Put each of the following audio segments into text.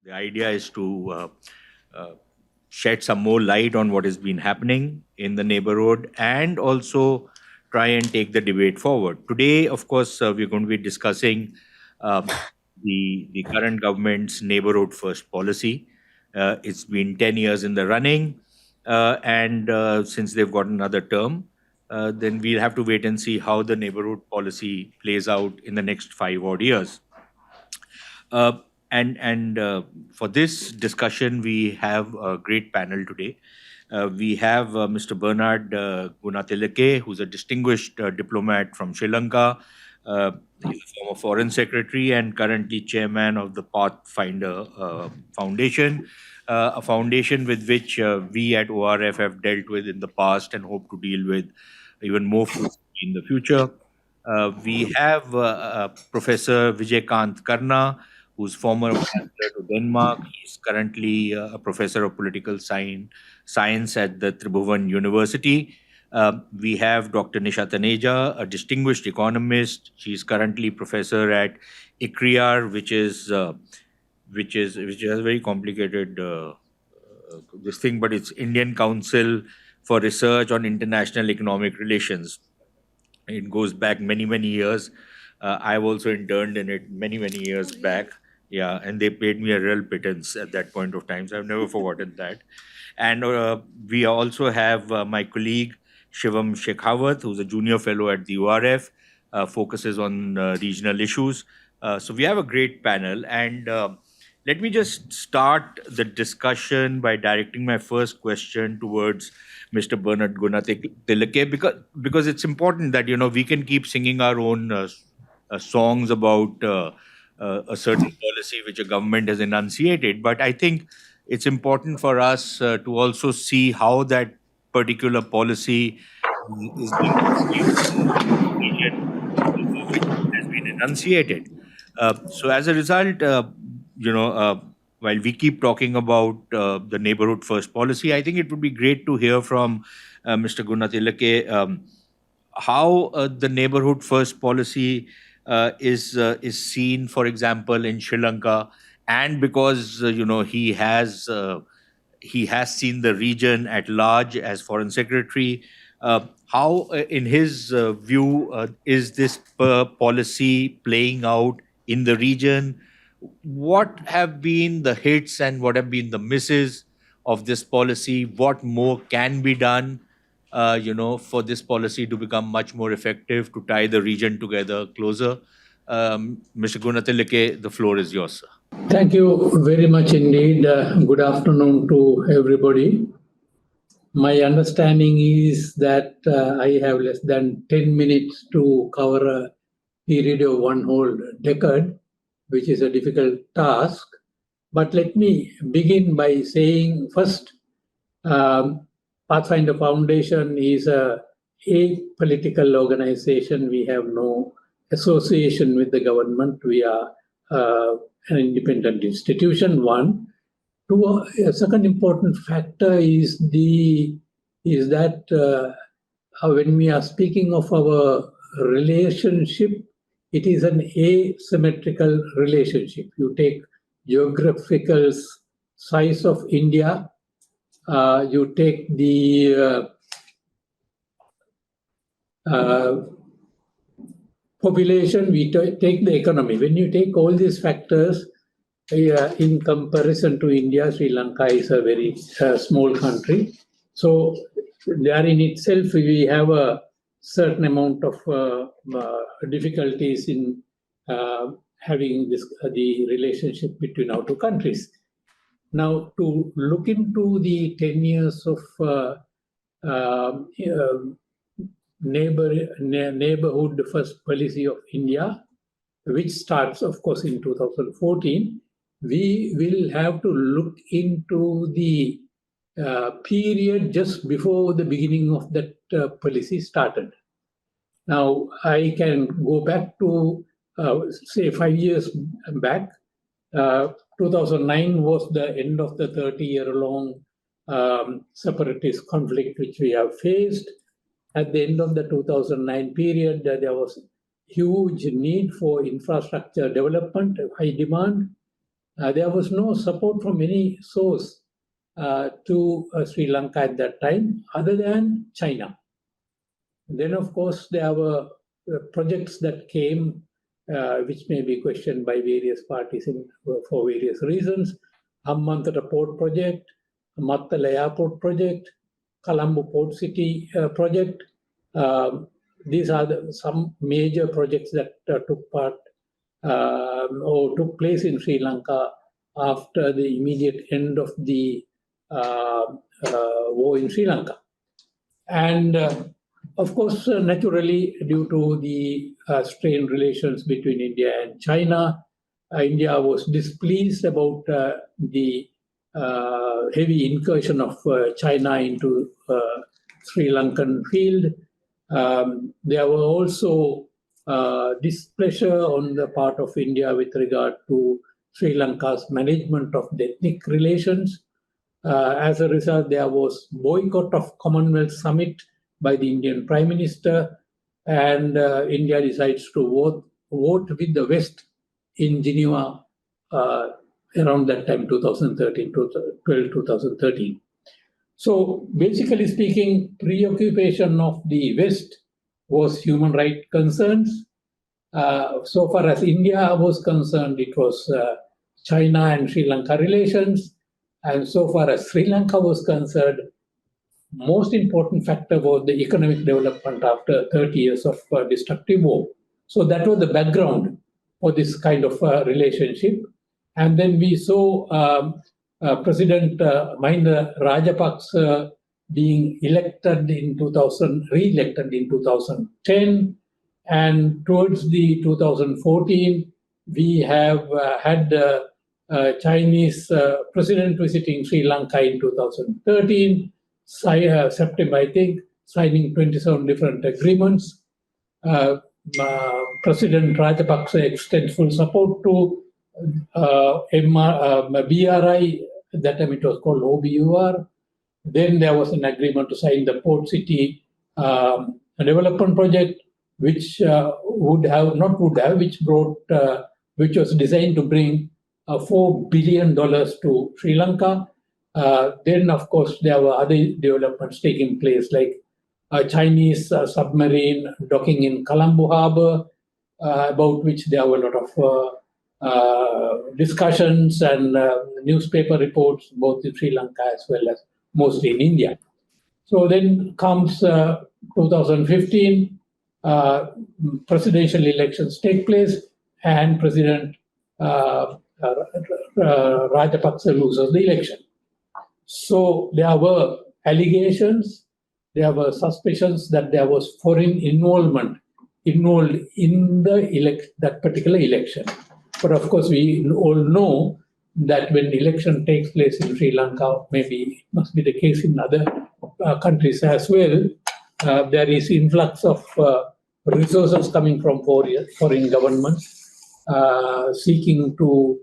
The idea is to shed some more light on what has been happening in the neighborhood and also try and take the debate forward. Today, of course, we're going to be discussing um, the current government's neighborhood first policy. It's been 10 years in the running, and since they've got another term, then we'll have to wait and see how the neighborhood policy plays out in the next 5 odd years. Uh, and for this discussion, we have a great panel today. We have Mr. Bernard Gunatilake, who's a distinguished diplomat from Sri Lanka. He's a former foreign secretary and currently chairman of the Pathfinder Foundation, a foundation with which we at ORF have dealt with in the past and hope to deal with even more fruitfully in the future. We have Professor Vijay Karna, who's former ambassador to Denmark. He's currently a professor of political science at the Tribhuvan University. We have Dr. Nisha Taneja, a distinguished economist. She's currently professor at ICRIAR, which has a very complicated this thing, but it's Indian Council for Research on International Economic Relations. It goes back many, many years. I've also interned in it many, many years back. Yeah, and they paid me a real pittance at that point of time. So I've never forgotten that. And we also have my colleague Shivam Shekhawat, who's a junior fellow at the URF, focuses on regional issues. So we have a great panel. And let me just start the discussion by directing my first question towards Mr. Bernard Gunatilake, because it's important that we can keep singing our own songs about a certain policy which a government has enunciated, but I think it's important for us to also see how that particular policy is being perceived in the region over which it has been enunciated. So as a result, you know, uh, while we keep talking about the neighborhood first policy, I think it would be great to hear from Mr. Gunatilake how the neighborhood first policy is seen, for example, in Sri Lanka, and because he has seen the region at large as foreign secretary. How, in his view, is this policy playing out in the region? What have been the hits and what have been the misses of this policy? What more can be done, for this policy to become much more effective, to tie the region together closer? Mr. Gunatilake, the floor is yours, sir. Thank you very much indeed. Good afternoon to everybody. My understanding is that I have less than 10 minutes to cover a period of one whole decade, which is a difficult task. But let me begin by saying first, Pathfinder Foundation is a political organization. We have no association with the government. We are an independent institution, one. Two, a second important factor is that when we are speaking of our relationship, it is an asymmetrical relationship. You take geographical size of India, you take the population, we take the economy. When you take all these factors, in comparison to India, Sri Lanka is a very small country. So there in itself, we have a certain amount of difficulties in having the relationship between our two countries. Now, to look into the 10 years of neighborhood first policy of India, which starts, of course, in 2014, we will have to look into the period just before the beginning of that policy started. Now, I can go back to, say, 5 years back. 2009 was the end of the 30-year-long separatist conflict which we have faced. At the end of the 2009 period, there was huge need for infrastructure development, high demand. there was no support from any source to Sri Lanka at that time other than China. Then, of course, there were projects that came which may be questioned by various parties for various reasons. Hambantota Port Project, Mattala Airport Project, Colombo Port City Project. These are some major projects that took part or took place in Sri Lanka after the immediate end of the war in Sri Lanka. And of course, naturally, due to the strained relations between India and China, India was displeased about the heavy incursion of China into Sri Lankan field. There were also displeasure on the part of India with regard to Sri Lanka's management of the ethnic relations. As a result, there was boycott of Commonwealth Summit by the Indian Prime Minister, and India decides to vote with the West in Geneva around that time, 2013. So basically speaking, preoccupation of the West was human rights concerns. So far as India was concerned, it was China and Sri Lanka relations. And so far as Sri Lanka was concerned, most important factor was the economic development after 30 years of destructive war. So that was the background for this kind of relationship. And then we saw President Mahinda Rajapaksa being re-elected in 2010. And towards the 2014, we have had Chinese president visiting Sri Lanka in 2013, September, I think, signing 27 different agreements. President Rajapaksa extends full support to BRI, at that time it was called OBUR. Then there was an agreement to sign the Port City development project, which which was designed to bring $4 billion to Sri Lanka. Then, of course, there were other developments taking place, like a Chinese submarine docking in Colombo Harbor, about which there were a lot of discussions and newspaper reports, both in Sri Lanka as well as mostly in India. So then comes 2015, presidential elections take place, and President Rajapaksa loses the election. So there were allegations, there were suspicions that there was foreign involvement involved in that particular election. But of course, we all know that when election takes place in Sri Lanka, maybe it must be the case in other countries as well, there is influx of resources coming from foreign governments seeking to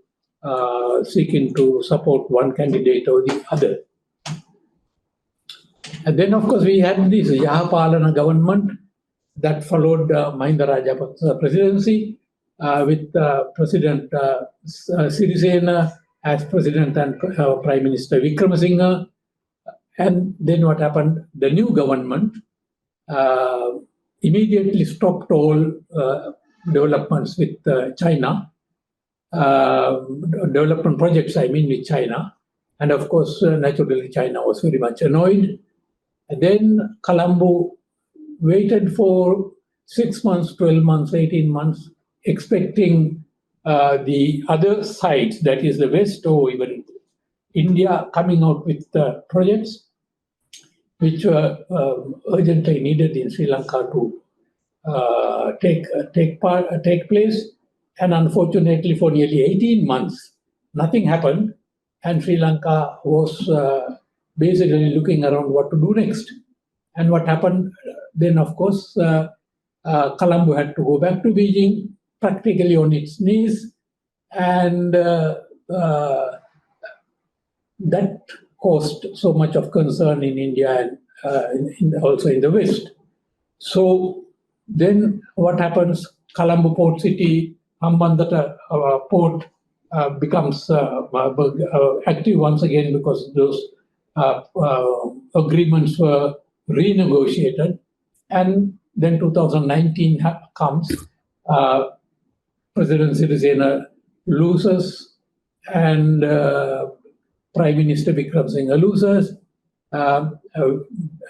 support one candidate or the other. And then, of course, we had this Yahapalana government that followed Mahinda Rajapaksa presidency with President Sirisena as president and Prime Minister Wickremesinghe. And then what happened? The new government immediately stopped all developments with China, development projects, I mean, with China. And of course, naturally, China was very much annoyed. And then Colombo waited for 6 months, 12 months, 18 months, expecting the other sides, that is the West or even India, coming out with projects which were urgently needed in Sri Lanka to take place. And unfortunately, for nearly 18 months, nothing happened, and Sri Lanka was basically looking around what to do next. And what happened then, of course, Colombo had to go back to Beijing, practically on its knees, and that caused so much of concern in India and also in the West. So then what happens? Colombo Port City, Hambantota Port becomes active once again because those agreements were renegotiated. And then 2019 comes, President Sirisena loses, and Prime Minister Vikram Singh loses. A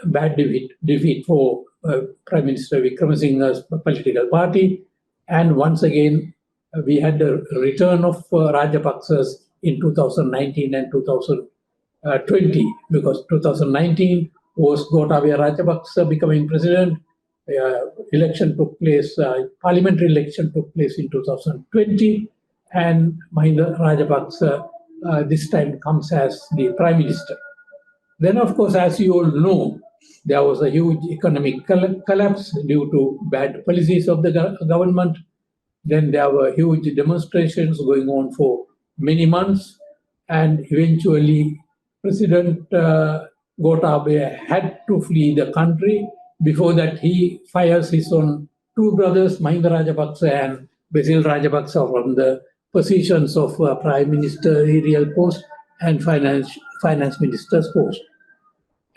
bad defeat for Prime Minister Vikram Singh's political party. And once again, we had the return of Rajapaksas in 2019 and 2020, because 2019 was Gotabaya Rajapaksa becoming president. Election took place, parliamentary election took place in 2020, and Mahinda Rajapaksa this time comes as the Prime Minister. Then, of course, as you all know, there was a huge economic collapse due to bad policies of the government. Then there were huge demonstrations going on for many months, and eventually President Gotabaya had to flee the country. Before that, he fires his own two brothers, Mahinda Rajapaksa and Basil Rajapaksa, from the positions of Prime Ministerial post and Finance Minister's post.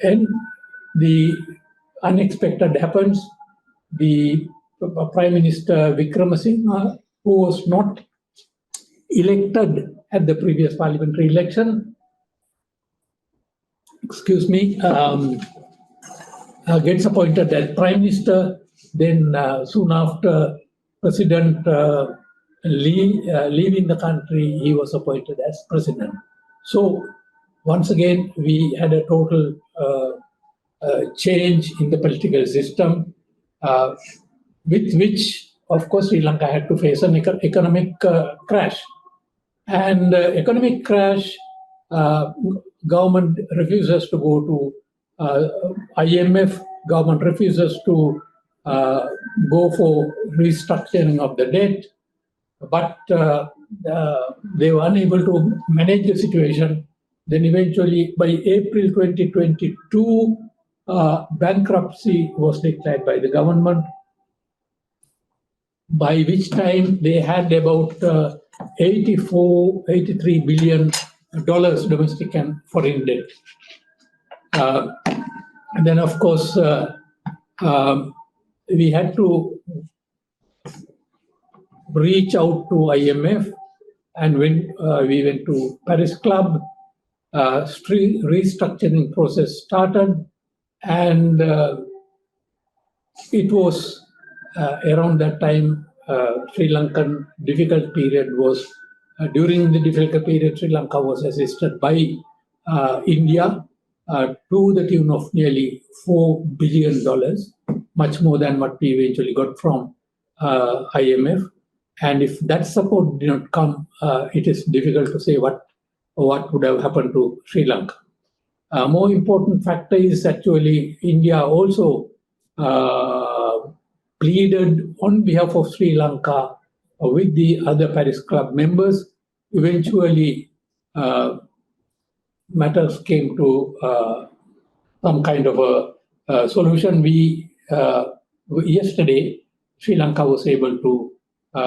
And the unexpected happens. The Prime Minister Wickramasinghe, who was not elected at the previous parliamentary election, gets appointed as Prime Minister. Then soon after President leaving the country, he was appointed as President. So once again, we had a total change in the political system, with which, of course, Sri Lanka had to face an economic crash. And economic crash, government refuses to go to IMF, government refuses to go for restructuring of the debt, but they were unable to manage the situation. Then eventually, by April 2022, bankruptcy was declared by the government, by which time they had about $83 billion domestic and foreign debt. And then, of course, we had to reach out to IMF, and when we went to Paris Club, restructuring process started, and it was around that time Sri Lankan difficult period was, during the difficult period, Sri Lanka was assisted by India to the tune of nearly $4 billion, much more than what we eventually got from IMF. And if that support did not come, it is difficult to say what would have happened to Sri Lanka. A more important factor is actually India also pleaded on behalf of Sri Lanka with the other Paris Club members. Eventually, matters came to some kind of a solution. Yesterday, Sri Lanka was able to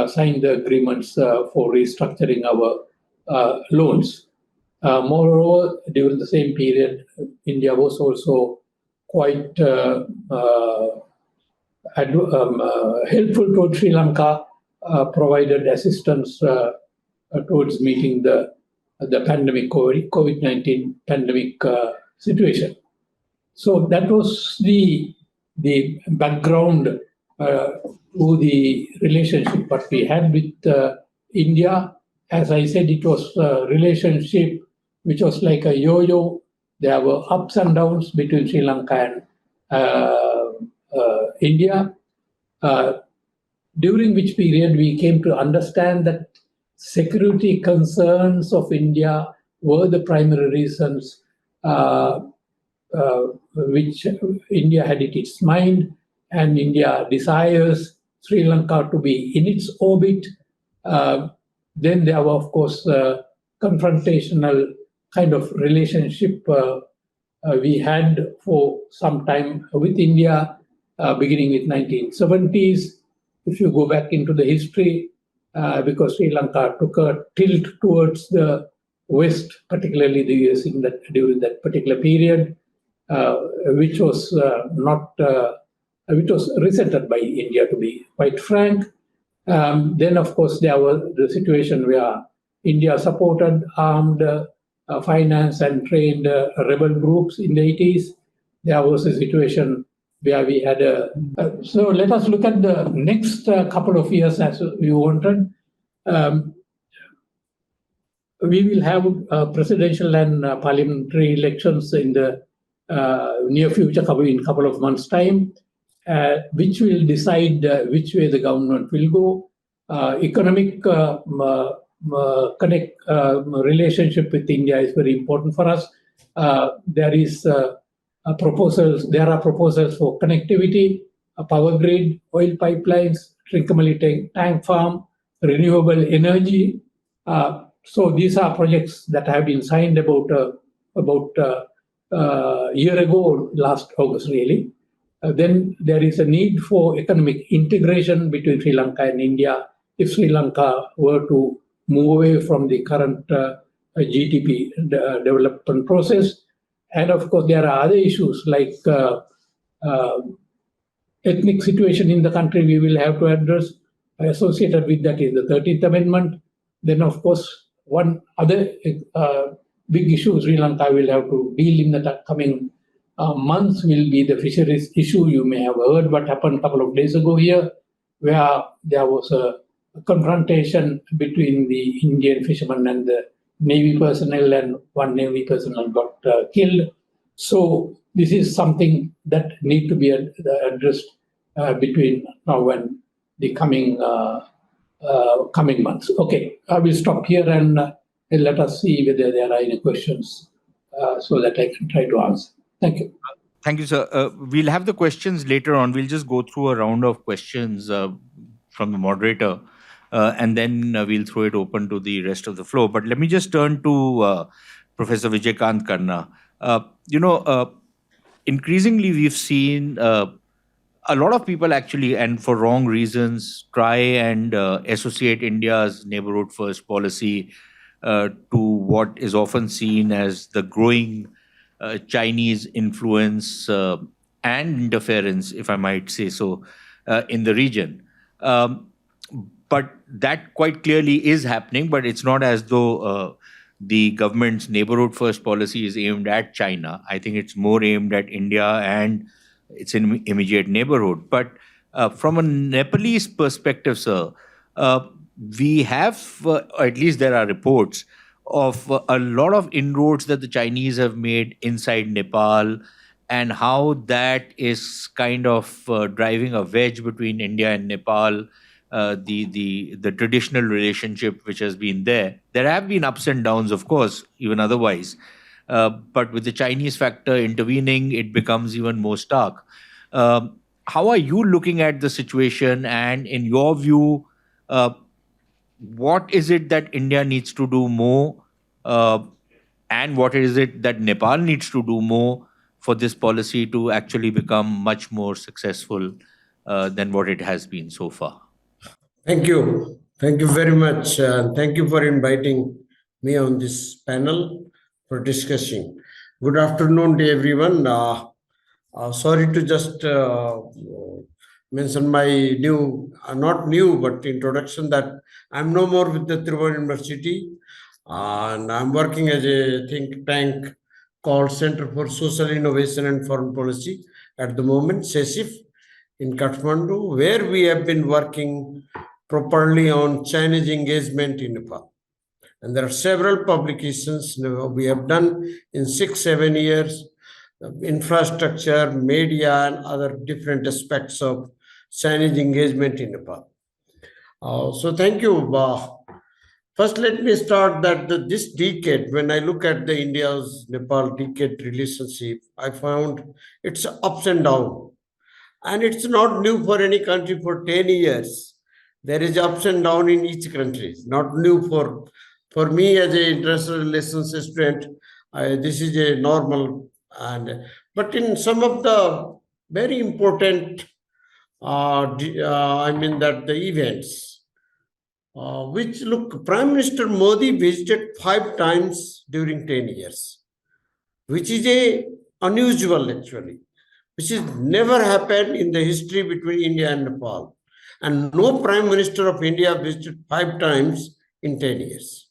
sign the agreements for restructuring our loans. Moreover, during the same period, India was also quite helpful towards Sri Lanka, provided assistance towards meeting the pandemic, COVID-19 pandemic situation. So that was the background to the relationship that we had with India. As I said, it was a relationship which was like a yo-yo. There were ups and downs between Sri Lanka and India, during which period we came to understand that security concerns of India were the primary reasons which India had in its mind, and India desires Sri Lanka to be in its orbit. Then there were, of course, confrontational kind of relationship we had for some time with India, beginning with 1970s. If you go back into the history, because Sri Lanka took a tilt towards the West, particularly the US, during that particular period, which was which was resented by India, to be quite frank. Then, of course, there was the situation where India supported armed finance and trained rebel groups in the 80s. There was a situation where we had a. So let us look at the next couple of years as we wanted. We will have presidential and parliamentary elections in the near future, in a couple of months' time, which will decide which way the government will go. Economic relationship with India is very important for us. There are proposals for connectivity, a power grid, oil pipelines, Trincomalee tank farm, renewable energy. So these are projects that have been signed about a year ago, last August, really. Then there is a need for economic integration between Sri Lanka and India if Sri Lanka were to move away from the current GDP development process. And of course, there are other issues like ethnic situation in the country we will have to address. Associated with that is the 13th Amendment. Then, of course, one other big issue Sri Lanka will have to deal in the coming months will be the fisheries issue. You may have heard what happened a couple of days ago here, where there was a confrontation between the Indian fishermen and the Navy personnel, and one Navy personnel got killed. So this is something that need to be addressed between now and the coming months. Okay, I will stop here and let us see whether there are any questions so that I can try to answer. Thank you. Thank you, sir. We'll have the questions later on. We'll just go through a round of questions from the moderator, and then we'll throw it open to the rest of the floor. But let me just turn to Professor Vijayakant Karna. Increasingly, we've seen a lot of people actually, and for wrong reasons, try and associate India's neighborhood first policy to what is often seen as the growing Chinese influence and interference, if I might say so, in the region. But that quite clearly is happening, but it's not as though the government's neighborhood first policy is aimed at China. I think it's more aimed at India and its immediate neighborhood. But from a Nepalese perspective, sir, we have, or at least there are reports of a lot of inroads that the Chinese have made inside Nepal, and how that is kind of driving a wedge between India and Nepal, the traditional relationship which has been there. There have been ups and downs, of course, even otherwise. But with the Chinese factor intervening, it becomes even more stark. How are you looking at the situation? And in your view, what is it that India needs to do more? And what is it that Nepal needs to do more for this policy to actually become much more successful than what it has been so far? Thank you. Thank you very much. Thank you for inviting me on this panel for discussing. Good afternoon to everyone. Sorry to just mention my not new, but introduction, that I'm no more with the Trivandrum University, and I'm working as a think tank called Center for Social Innovation and Foreign Policy at the moment, CESIF, in Kathmandu, where we have been working properly on Chinese engagement in Nepal. And there are several publications we have done in 6-7 years, infrastructure, media, and other different aspects of Chinese engagement in Nepal. So thank you. First, let me start that this decade, when I look at the India's-Nepal decade relationship, I found it's ups and downs. And it's not new for any country for 10 years. There is ups and downs in each country. Not new for me as an international relations student. This is a normal. But in some of the very important, the events, which look, Prime Minister Modi visited 5 times during 10 years, which is a unusual actually, which has never happened in the history between India and Nepal. And no Prime Minister of India visited 5 times in 10 years.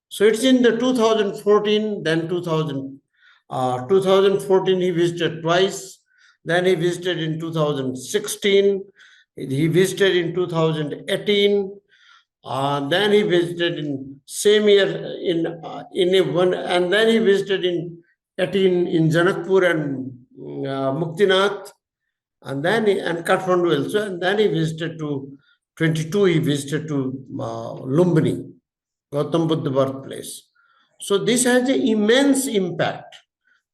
So it's in the 2014, then 2014 he visited twice, then he visited in 2016, he visited in 2018, then he visited in same year in a one, and then he visited in 18 in Janakpur and Muktinath, and then and Kathmandu also, and then he visited to 22. He visited to Lumbini, Gautam Buddha birthplace. So this has an immense impact.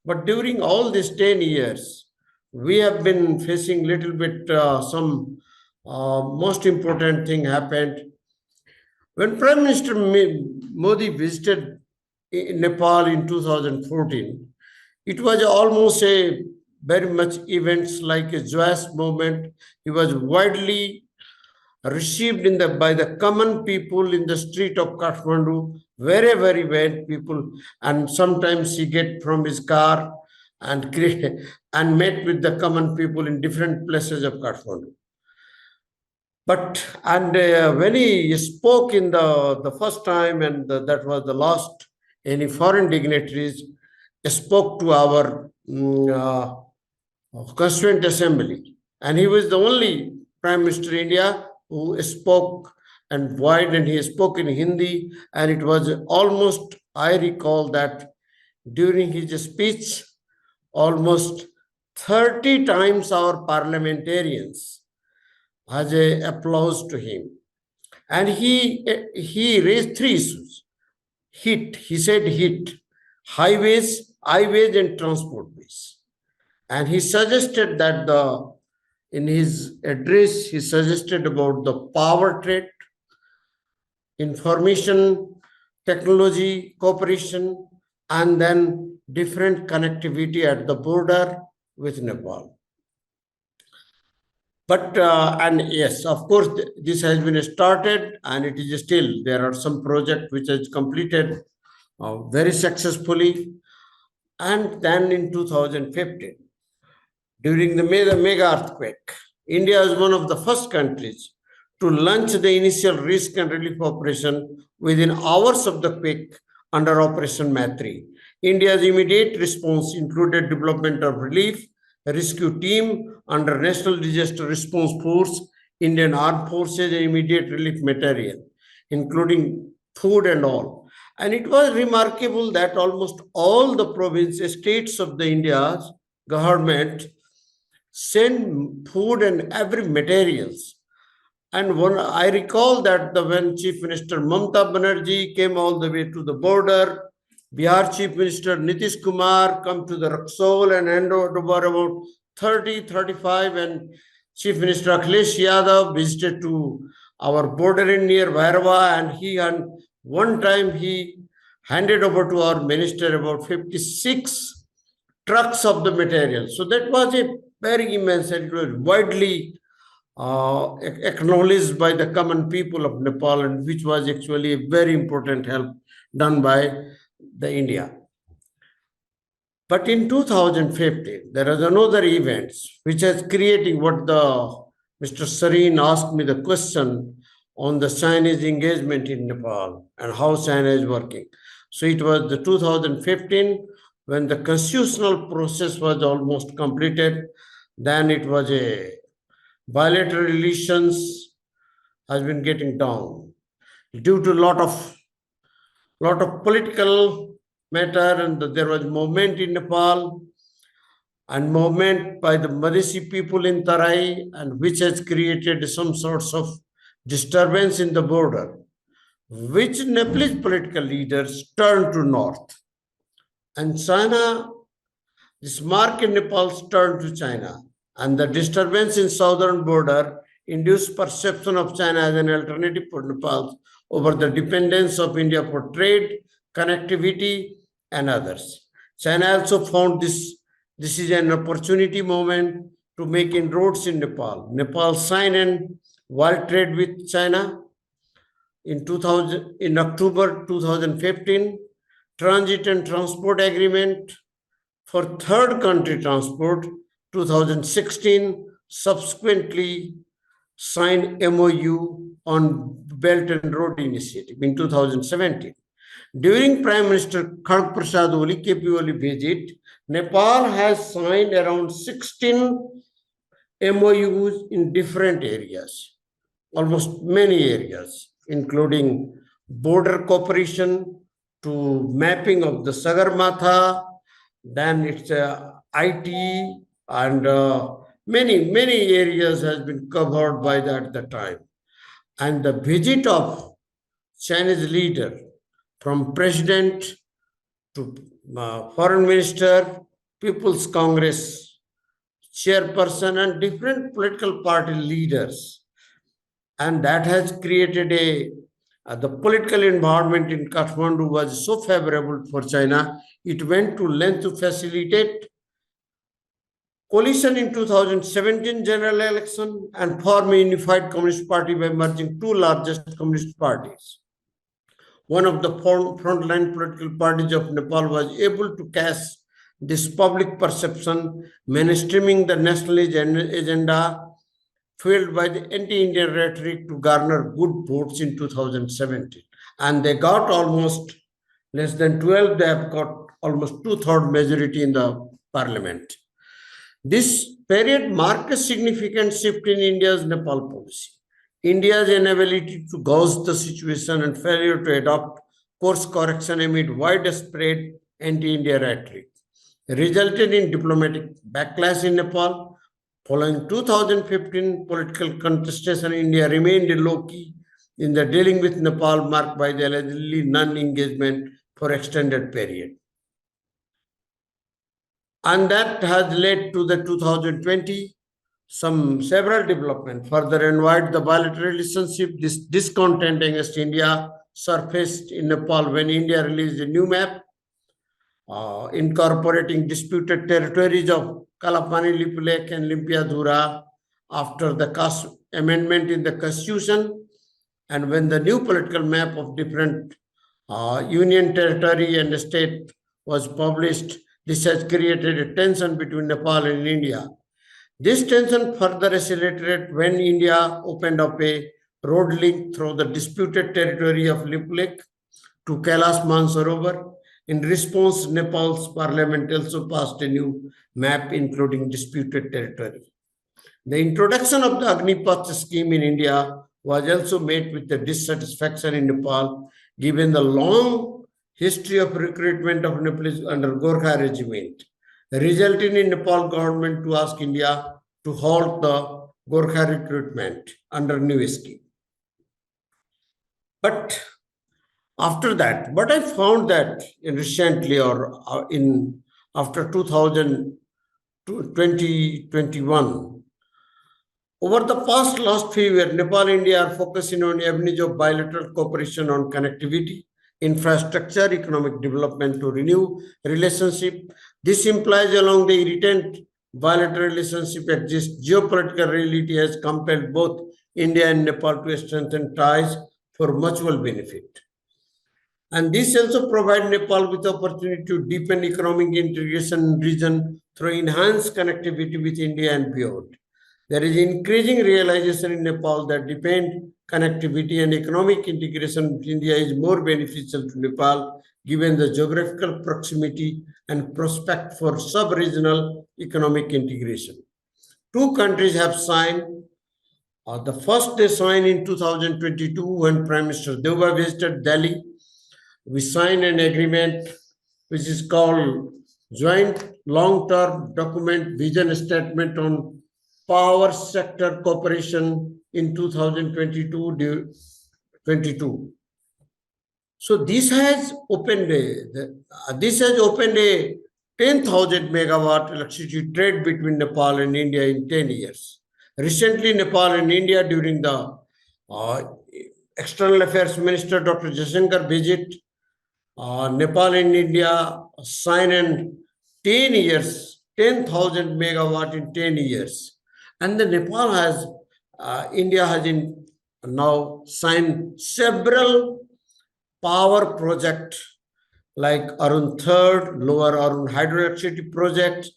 But during all these 10 years, we have been facing little bit some most important thing happened. When Prime Minister Modi visited Nepal in 2014, it was almost a very much events like a joyous moment. He was widely received by the common people in the street of Kathmandu, wherever he went, people, and sometimes he get from his car and and met with the common people in different places of Kathmandu. But when he spoke in the first time, and that was the last, any foreign dignitaries spoke to our Constituent Assembly, and he was the only Prime Minister India who spoke and wide, and he spoke in Hindi, and it was almost, I recall that during his speech, almost 30 times our parliamentarians has a applause to him. And he raised 3 issues. He said highways, and transportways. And he suggested that in his address, he suggested about the power trade, information, technology, cooperation, and then different connectivity at the border with Nepal. But, and yes, of course, this has been started, and it is still, there are some projects which has completed very successfully. And then in 2015, during the mega earthquake, India is one of the first countries to launch the initial risk and relief operation within hours of the quake under Operation Maitri. India's immediate response included development of relief, a rescue team under National Disaster Response Force, Indian Armed Forces, and immediate relief material, including food and all. And it was remarkable that almost all the provinces, states of the India's government sent food and every materials. And I recall that when Chief Minister Mamata Banerjee came all the way to the border, Bihar Chief Minister Nitish Kumar come to the Raksol and hand over about 35, and Chief Minister Akhilesh Yadav visited to our border in near Bhairava, and one time he handed over to our minister about 56 trucks of the material. So that was a very immense, and it was widely acknowledged by the common people of Nepal, and which was actually a very important help done by the India. But in 2015, there is another event which is creating what Mr. Sareen asked me the question on the Chinese engagement in Nepal and how China is working. So it was the 2015 when the constitutional process was almost completed. Then it was a bilateral relations has been getting down due to lot of political matter, and there was movement in Nepal and movement by the Madhesi people in Tarai, and which has created some sorts of disturbance in the border, which Nepalese political leaders turned to north. And China, this mark in Nepal turned to China, and the disturbance in southern border induced perception of China as an alternative for Nepal over the dependence of India for trade, connectivity, and others. China also found this is an opportunity moment to make inroads in Nepal. Nepal signed an world trade with China, in October 2015, transit and transport agreement for third country transport 2016, subsequently signed MOU on Belt and Road Initiative in 2017. During Prime Minister Kharg Prasad Oli KP Oli visit, Nepal has signed around 16 MOUs in different areas, almost many areas, including border cooperation to mapping of the Sagarmatha, then it's IT, and many areas has been covered by that at the time. And the visit of Chinese leader, from president to foreign minister, People's Congress chairperson, and different political party leaders, and that has created the political environment in Kathmandu was so favorable for China. It went to length to facilitate coalition in 2017 general election and form a unified communist party by merging two largest communist parties. One of the frontline political parties of Nepal was able to cast this public perception, mainstreaming the national agenda fueled by the anti-Indian rhetoric to garner good votes in 2017. And they got almost less than 12, they have got almost two-thirds majority in the parliament. This period marked a significant shift in India's Nepal policy. India's inability to gauge the situation and failure to adopt course correction amid widespread anti-India rhetoric resulted in diplomatic backlash in Nepal. Following 2015 political contestation, India remained low-key in the dealing with Nepal, marked by the allegedly non-engagement for extended period. And that has led to the 2020 several developments. Further envied the bilateral relationship. This discontent against India surfaced in Nepal when India released a new map incorporating disputed territories of Kalapani, Lipulek, and Limpiadhura after the amendment in the constitution. And when the new political map of different union territory and state was published, this has created a tension between Nepal and India. This tension further accelerated when India opened up a road link through the disputed territory of Lipulek to Kailash Mansarovar. In response, Nepal's parliament also passed a new map including disputed territory. The introduction of the Agnipath scheme in India was also met with the dissatisfaction in Nepal, given the long history of recruitment of Nepalese under Gorkha regime, resulting in Nepal government to ask India to halt the Gorkha recruitment under new scheme. But after that, but I found that recently or after 2021, over the last few years, Nepal and India are focusing on avenues of bilateral cooperation on connectivity, infrastructure, economic development to renew relationship. This implies along the irritant bilateral relationship exists, geopolitical reality has compelled both India and Nepal to strengthen ties for mutual benefit. And this also provides Nepal with the opportunity to deepen economic integration in the region through enhanced connectivity with India and beyond. There is increasing realization in Nepal that deepened connectivity and economic integration with India is more beneficial to Nepal, given the geographical proximity and prospect for sub-regional economic integration. Two countries have signed. The first they signed in 2022 when Prime Minister Deuba visited Delhi. We signed an agreement which is called Joint Long-Term Document Vision Statement on Power Sector Cooperation in 2022. So this has opened a 10,000 megawatt electricity trade between Nepal and India in 10 years. Recently, Nepal and India during the External Affairs Minister Dr. Jaishankar visit, Nepal and India signed in 10 years, 10,000 megawatt in 10 years. And the India has now signed several power projects like Arun 3rd, Lower Arun Hydroelectricity Project,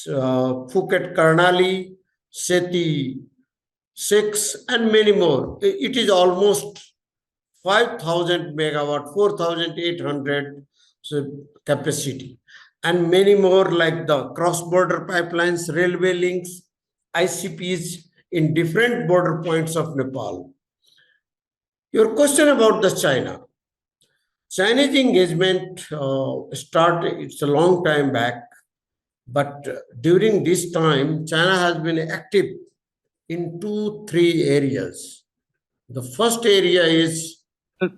Phuket Karnali, Seti 6, and many more. It is almost 5,000 megawatt, 4,800 capacity, and many more like the cross-border pipelines, railway links, ICPs in different border points of Nepal. Your question about the China. Chinese engagement started, it's a long time back, but during this time, China has been active in 2-3 areas. The first area is,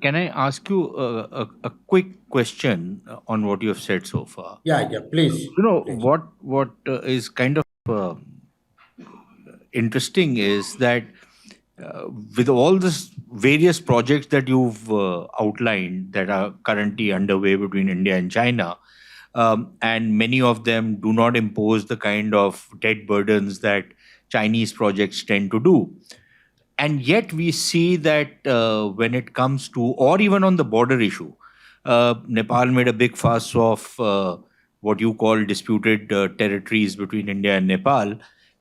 Can I ask you a quick question on what you have said so far? yeah, please. Please. What is kind of interesting is that with all this various projects that you've outlined that are currently underway between India and China, and many of them do not impose the kind of debt burdens that Chinese projects tend to do. And yet we see that when it comes to, or even on the border issue, Nepal made a big fuss of what you call disputed territories between India and Nepal.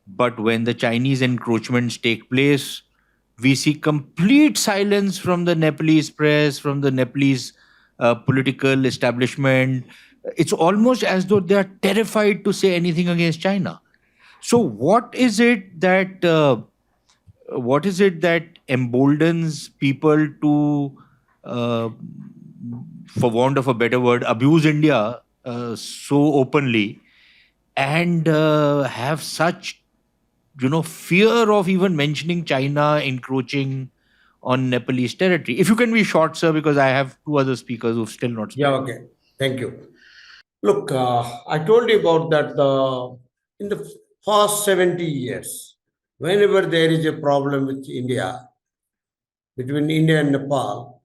But when the Chinese encroachments take place, we see complete silence from the Nepalese press, from the Nepalese political establishment. It's almost as though they are terrified to say anything against China. So, what is it that emboldens people to, uh, for want of a better word, abuse India so openly and have such, fear of even mentioning China encroaching on Nepalese territory? If you can be short, sir, because I have two other speakers who've still not Yeah, spoken. okay. Thank you. Look, I told you about that in the past 70 years, whenever there is a problem with India, between India and Nepal,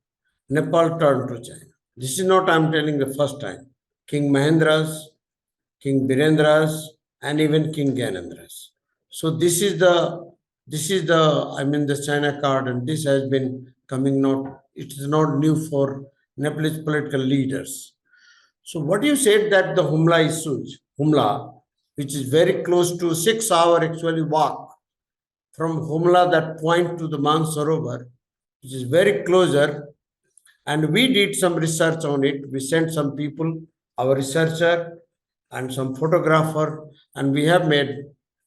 Nepal turned to China. This is not, I'm telling the first time. King Mahendras, King Birendras, and even King Gyanendras. So the China card, and this has been coming not, it is not new for Nepalese political leaders. So what you said that the Humla, which is very close to 6 hour actually walk from Humla, that point to the Mansarovar, which is very closer. And we did some research on it. We sent some people, our researcher and some photographer, and we have made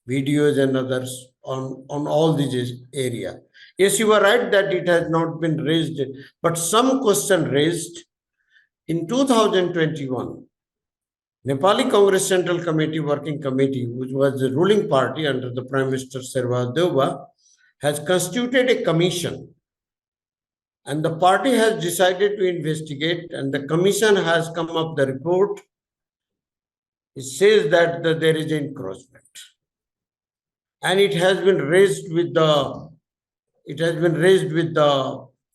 videos and others on all these area. Yes, you are right that it has not been raised, but some question raised in 2021. Nepali Congress Central Committee Working Committee, which was the ruling party under the Prime Minister Narendra, has constituted a commission, and the party has decided to investigate, and the commission has come up the report. It says that there is encroachment, and it has been raised with the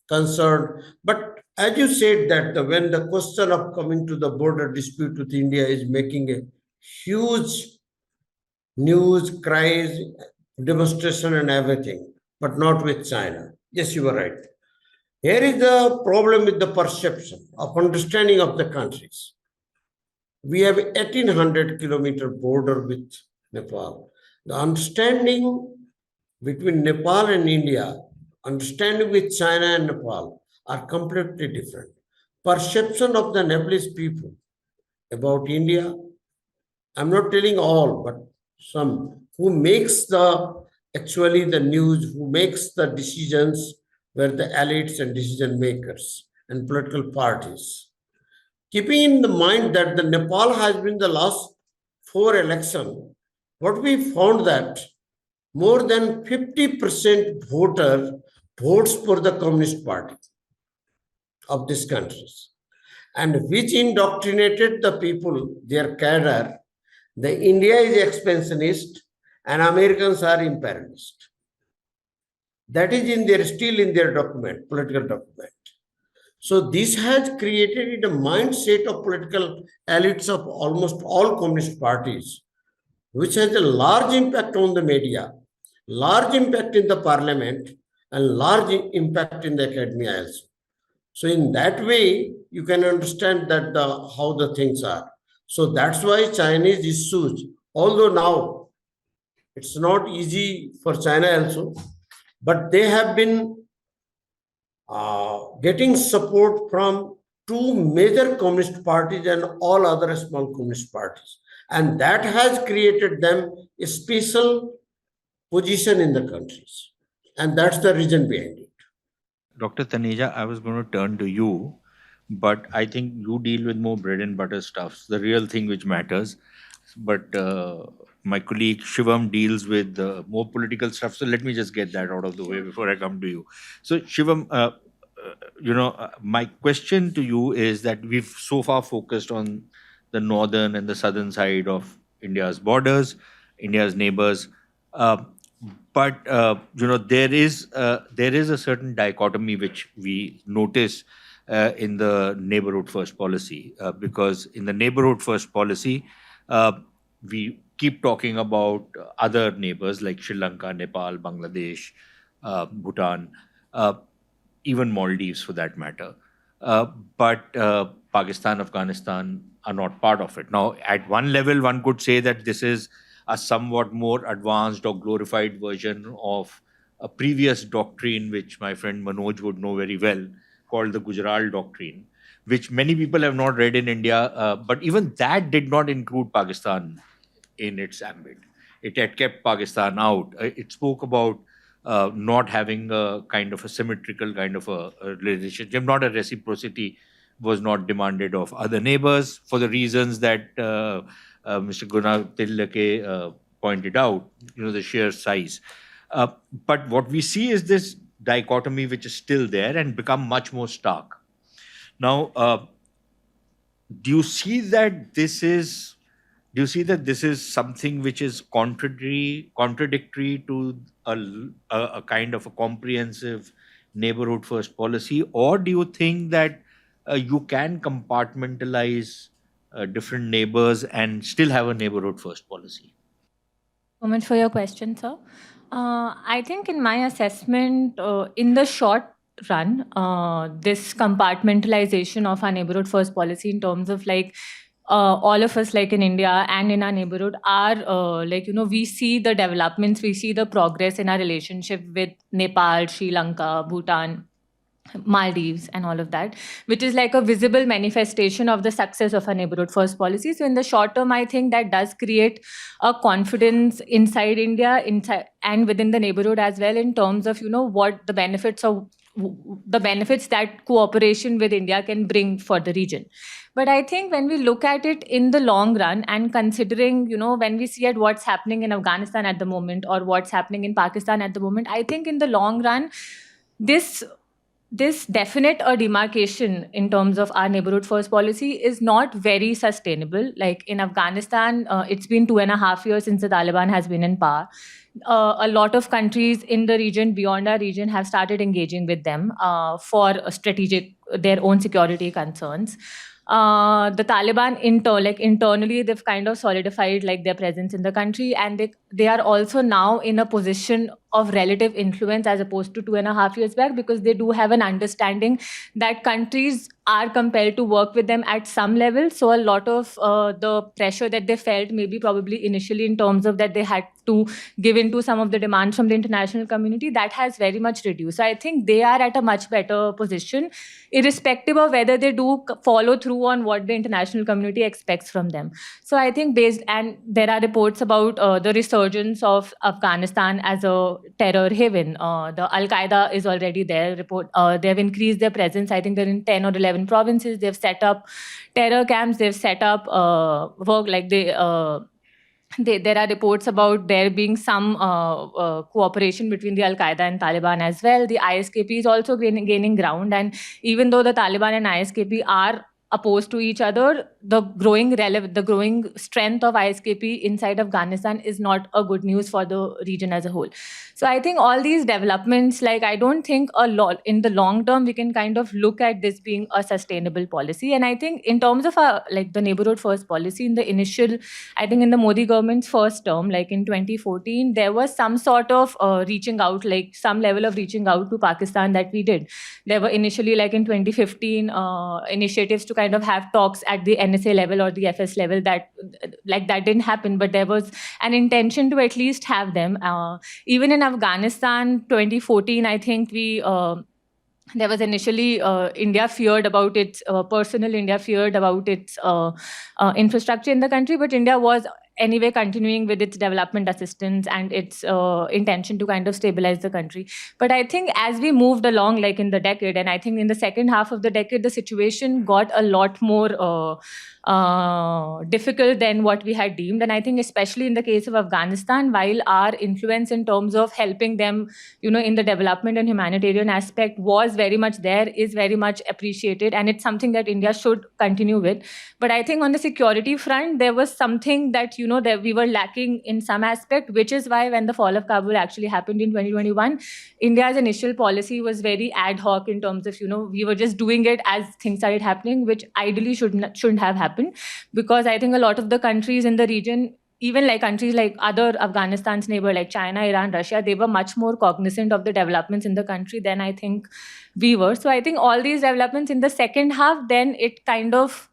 concern. But as you said that when the question of coming to the border dispute with India is making a huge news, cries, demonstration and everything, but not with China. Yes, you are right. Here is the problem with the perception of understanding of the countries. We have 1800 kilometer border with Nepal. The understanding between Nepal and India, understanding with China and Nepal are completely different. Perception of the Nepalese people about India, I'm not telling all, but some who makes the news, who makes the decisions, were the elites and decision makers and political parties. Keeping in the mind that the Nepal has been the last 4 elections, what we found that more than 50% votes for the Communist Party of these countries, and which indoctrinated the people, their cadre, the India is expansionist and Americans are imperialist. That is still in their document, political document. So this has created a mindset of political elites of almost all communist parties, which has a large impact on the media, large impact in the parliament, and large impact in the academia also. So in that way, you can understand that how the things are. So that's why Chinese issues, although now it's not easy for China also, but they have been getting support from two major communist parties and all other small communist parties. And that has created them a special position in the countries. And that's the reason behind it. Dr. Taneja, I was going to turn to you, but I think you deal with more bread and butter stuffs, the real thing which matters. But my colleague Shivam deals with more political stuff. So let me just get that out of the way before I come to you. So Shivam, my question to you is that we've so far focused on the northern and the southern side of India's borders, India's neighbors. Uh, but there is a certain dichotomy which we notice in the neighborhood first policy, because in the neighborhood first policy, uh, we keep talking about other neighbors like Sri Lanka, Nepal, Bangladesh, Bhutan, uh, even Maldives for that matter. Uh, but Pakistan, Afghanistan are not part of it. Now, at one level, one could say that this is a somewhat more advanced or glorified version of a previous doctrine, which my friend Manoj would know very well, called the Gujarat Doctrine, which many people have not read in India. But even that did not include Pakistan in its ambit. It had kept Pakistan out. It spoke about not having a kind of a symmetrical kind of a relationship, not a reciprocity was not demanded of other neighbors for the reasons that Mr. Gunnar Tillake pointed out, the sheer size. Uh, but what we see is this dichotomy which is still there and become much more stark. Now, do you see that this is something which is contradictory to a kind of a comprehensive neighborhood first policy, or do you think that you can compartmentalize different neighbors and still have a neighborhood first policy? So much for your question, sir. I think, in my assessment, in the short run, this compartmentalization of our neighborhood first policy, in terms of all of us, like in India and in our neighborhood, are we see the developments, we see the progress in our relationship with Nepal, Sri Lanka, Bhutan, Maldives, and all of that, which is like a visible manifestation of the success of a neighborhood first policy. So, in the short term, I think that does create a confidence inside India, inside and within the neighborhood as well, in terms of what the benefits that cooperation with India can bring for the region. But I think when we look at it in the long run, and considering when we see at what's happening in Afghanistan at the moment, or what's happening in Pakistan at the moment, I think in the long run, this definite a demarcation in terms of our neighborhood first policy is not very sustainable. Like in Afghanistan, it's been 2.5 years since the Taliban has been in power. A lot of countries in the region, beyond our region, have started engaging with them for their own security concerns. The Taliban internally, they've kind of solidified their presence in the country, and they are also now in a position of relative influence as opposed to 2.5 years back, because they do have an understanding that countries are compelled to work with them at some level. So a lot of the pressure that they felt, maybe probably initially, in terms of that they had to give in to some of the demands from the international community, that has very much reduced. So I think they are at a much better position, irrespective of whether they do follow through on what the international community expects from them. So I think and there are reports about the resurgence of Afghanistan as a terror haven. The Al Qaeda is already there. They have increased their presence. I think they're in 10 or 11 provinces. They've set up terror camps. They've set up work there are reports about there being some cooperation between the Al Qaeda and Taliban as well. The ISKP is also gaining ground, and even though the Taliban and ISKP are opposed to each other, the growing strength of ISKP inside Afghanistan is not a good news for the region as a whole. So I think all these developments, like I don't think a lot in the long term we can kind of look at this being a sustainable policy. And I think in terms of like the neighborhood first policy in the initial, I think in the Modi government's first term, like in 2014, there was some sort of reaching out, like some level of reaching out to Pakistan that we did. There were initially, like in 2015, initiatives to kind of have talks at the NSA level or the FS level that didn't happen, but there was an intention to at least have them. Even in Afghanistan, 2014, I think there was initially India feared about its India feared about its infrastructure in the country, but India was anyway continuing with its development assistance and its intention to kind of stabilize the country. But I think as we moved along, like in the decade, and I think in the second half of the decade, the situation got a lot more difficult than what we had deemed. And I think especially in the case of Afghanistan, while our influence in terms of helping them, in the development and humanitarian aspect was very much there, is very much appreciated, and it's something that India should continue with. But I think on the security front, there was something that, that we were lacking in some aspect, which is why when the fall of Kabul actually happened in 2021, India's initial policy was very ad hoc in terms of, we were just doing it as things started happening, which ideally shouldn't have happened. Because I think a lot of the countries in the region, even like countries like other Afghanistan's neighbor like China, Iran, Russia, they were much more cognizant of the developments in the country than I think we were. So I think all these developments in the second half, then it kind of,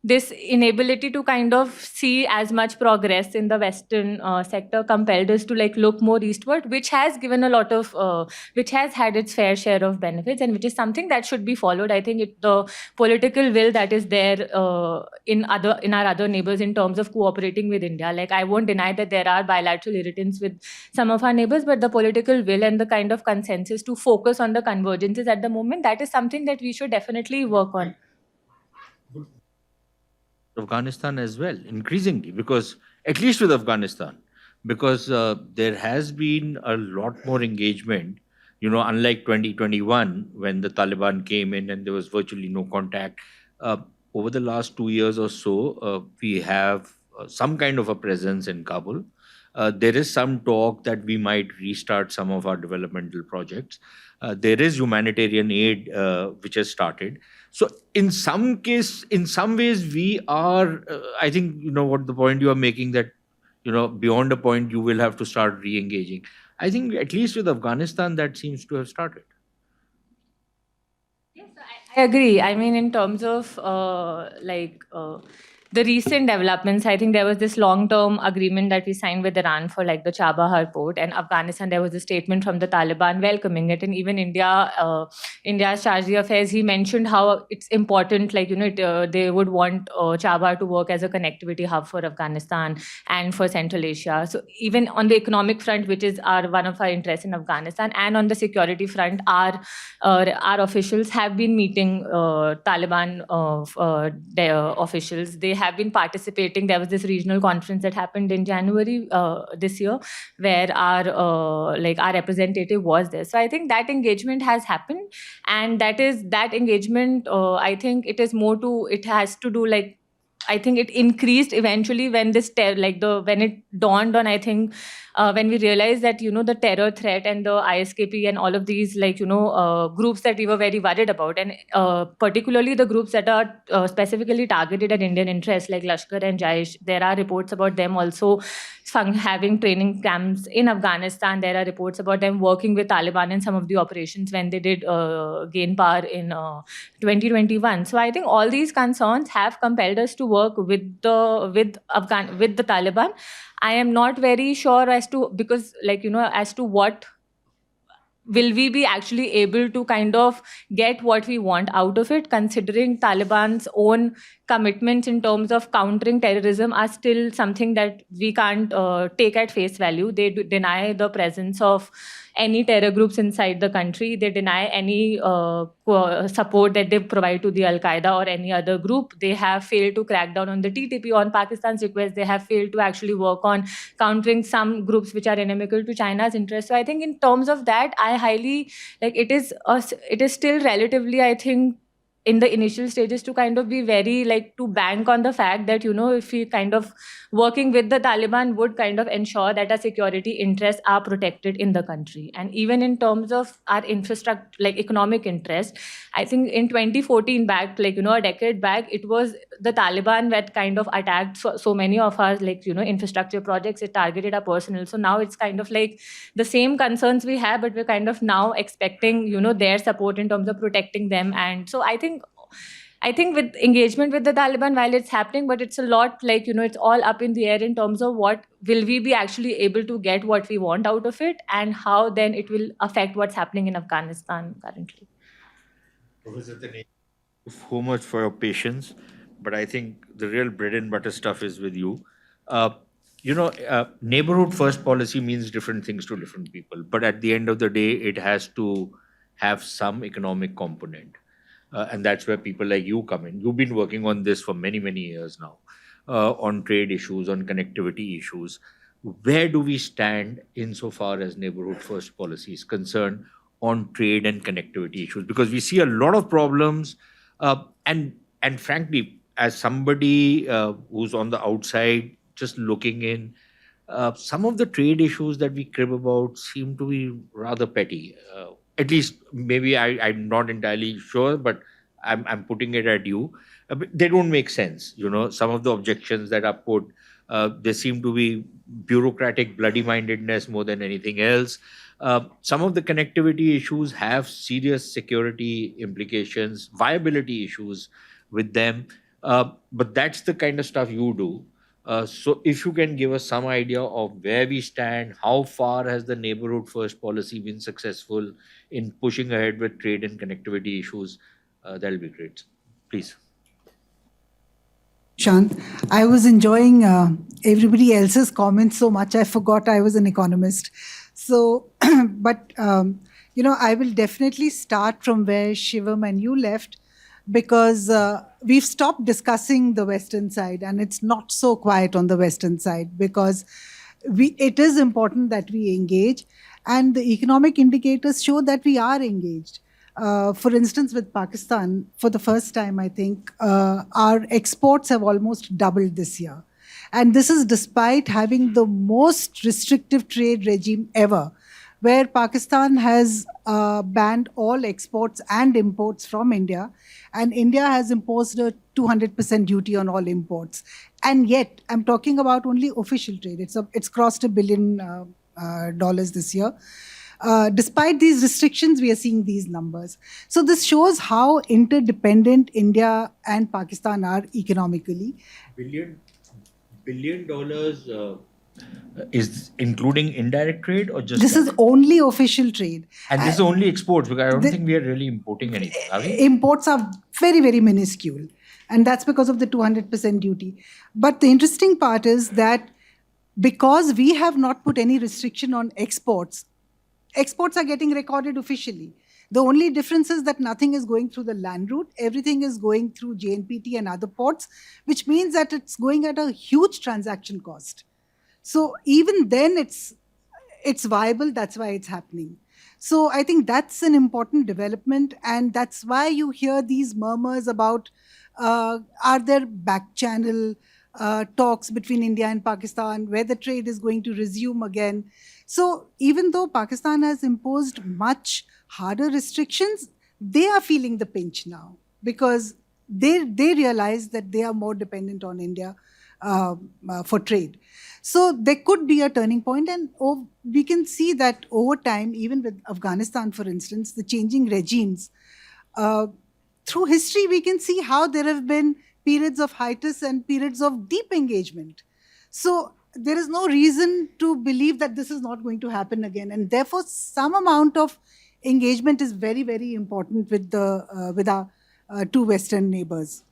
this inability to kind of see as much progress in the Western sector compelled us to like look more eastward, which has given a lot of, which has had its fair share of benefits, and which is something that should be followed. I think the political will that is there in our other neighbors in terms of cooperating with India. Like I won't deny that there are bilateral irritants with some of our neighbors, but the political will and the kind of consensus to focus on the convergences at the moment, that is something that we should definitely work on. Afghanistan as well, increasingly, because at least with Afghanistan, because there has been a lot more engagement, unlike 2021 when the Taliban came in and there was virtually no contact. Over the last 2 years or so, we have some kind of a presence in Kabul. There is some talk that we might restart some of our developmental projects. There is humanitarian aid which has started. So in some ways, we are, I think, what the point you are making, that, beyond a point, you will have to start re-engaging. I think at least with Afghanistan, that seems to have started. Yes, I agree. I mean, in terms of the recent developments, I think there was this long-term agreement that we signed with Iran for like the Chabahar port, and Afghanistan, there was a statement from the Taliban welcoming it, and even India's Chargé Affairs, he mentioned how it's important, like, they would want Chabahar to work as a connectivity hub for Afghanistan and for Central Asia. So even on the economic front, which is one of our interests in Afghanistan, and on the security front, our officials have been meeting Taliban officials. They have been participating. There was this regional conference that happened in January this year, where our representative was there. So I think that engagement has happened, and that engagement. I think it has to do, like, I think it increased eventually when when it dawned on, I think, when we realized that, the terror threat and the ISKP and all of these, groups that we were very worried about, and particularly the groups that are specifically targeted at Indian interests, like Lashkar and Jaish. There are reports about them also having training camps in Afghanistan. There are reports about them working with Taliban in some of the operations when they did gain power in 2021. So I think all these concerns have compelled us to work with the Taliban. I am not very sure as to, because, as to what will we be actually able to kind of get what we want out of it, considering Taliban's own commitments in terms of countering terrorism are still something that we can't take at face value. They deny the presence of any terror groups inside the country. They deny any support that they provide to the Al-Qaeda or any other group. They have failed to crack down on the TTP on Pakistan's request. They have failed to actually work on countering some groups which are inimical to China's interests. So I think in terms of that, I highly, it is still relatively, I think, in the initial stages to kind of be very like to bank on the fact that, if we kind of working with the Taliban would kind of ensure that our security interests are protected in the country. And even in terms of our infrastructure, like economic interest, I think in 2014 back, like, a decade back, it was the Taliban that kind of attacked so many of our, like, infrastructure projects. It targeted our personnel. So now it's kind of like the same concerns we have, but we're kind of now expecting, their support in terms of protecting them. And so I think with engagement with the Taliban, while it's happening, but it's a lot like, it's all up in the air in terms of what will we be actually able to get what we want out of it, and how then it will affect what's happening in Afghanistan currently. Professor Tanay, thank you so much for your patience, but I think the real bread and butter stuff is with you. Neighborhood first policy means different things to different people, but at the end of the day, it has to have some economic component. And that's where people like you come in. You've been working on this for many, many years now, on trade issues, on connectivity issues. Where do we stand insofar as neighborhood first policy is concerned on trade and connectivity issues? Because we see a lot of problems, and frankly, as somebody who's on the outside, just looking in, some of the trade issues that we crib about seem to be rather petty. At least, maybe I'm not entirely sure, but I'm putting it at you. But they don't make sense. Some of the objections that are put, they seem to be bureaucratic bloody-mindedness more than anything else. Some of the connectivity issues have serious security implications, viability issues with them. But that's the kind of stuff you do. So if you can give us some idea of where we stand, how far has the neighborhood first policy been successful in pushing ahead with trade and connectivity issues, that'll be great. Please. Shant, I was enjoying everybody else's comments so much, I forgot I was an economist. So, but, I will definitely start from where Shivam and you left, because we've stopped discussing the Western side, and it's not so quiet on the Western side, because it is important that we engage, and the economic indicators show that we are engaged. For instance, with Pakistan, for the first time, I think, our exports have almost doubled this year. And this is despite having the most restrictive trade regime ever, where Pakistan has banned all exports and imports from India, and India has imposed a 200% duty on all imports. And yet, I'm talking about only official trade. It's crossed $1 billion this year. Despite these restrictions, we are seeing these numbers. So this shows how interdependent India and Pakistan are economically. $1 billion is including indirect trade or just... This is only official trade. And this is only exports, because I don't think we are really importing anything, are we? Imports are very, very minuscule. And that's because of the 200% duty. But the interesting part is that because we have not put any restriction on exports are getting recorded officially. The only difference is that nothing is going through the land route. Everything is going through JNPT and other ports, which means that it's going at a huge transaction cost. So even then it's viable. That's why it's happening. So I think that's an important development. And that's why you hear these murmurs about, are there back channel talks between India and Pakistan, where the trade is going to resume again. So even though Pakistan has imposed much harder restrictions, they are feeling the pinch now, because they realize that they are more dependent on India for trade. So there could be a turning point, and we can see that over time, even with Afghanistan, for instance, the changing regimes, through history, we can see how there have been periods of hiatus and periods of deep engagement. So there is no reason to believe that this is not going to happen again. And therefore, some amount of engagement is very, very important with our two Western neighbors.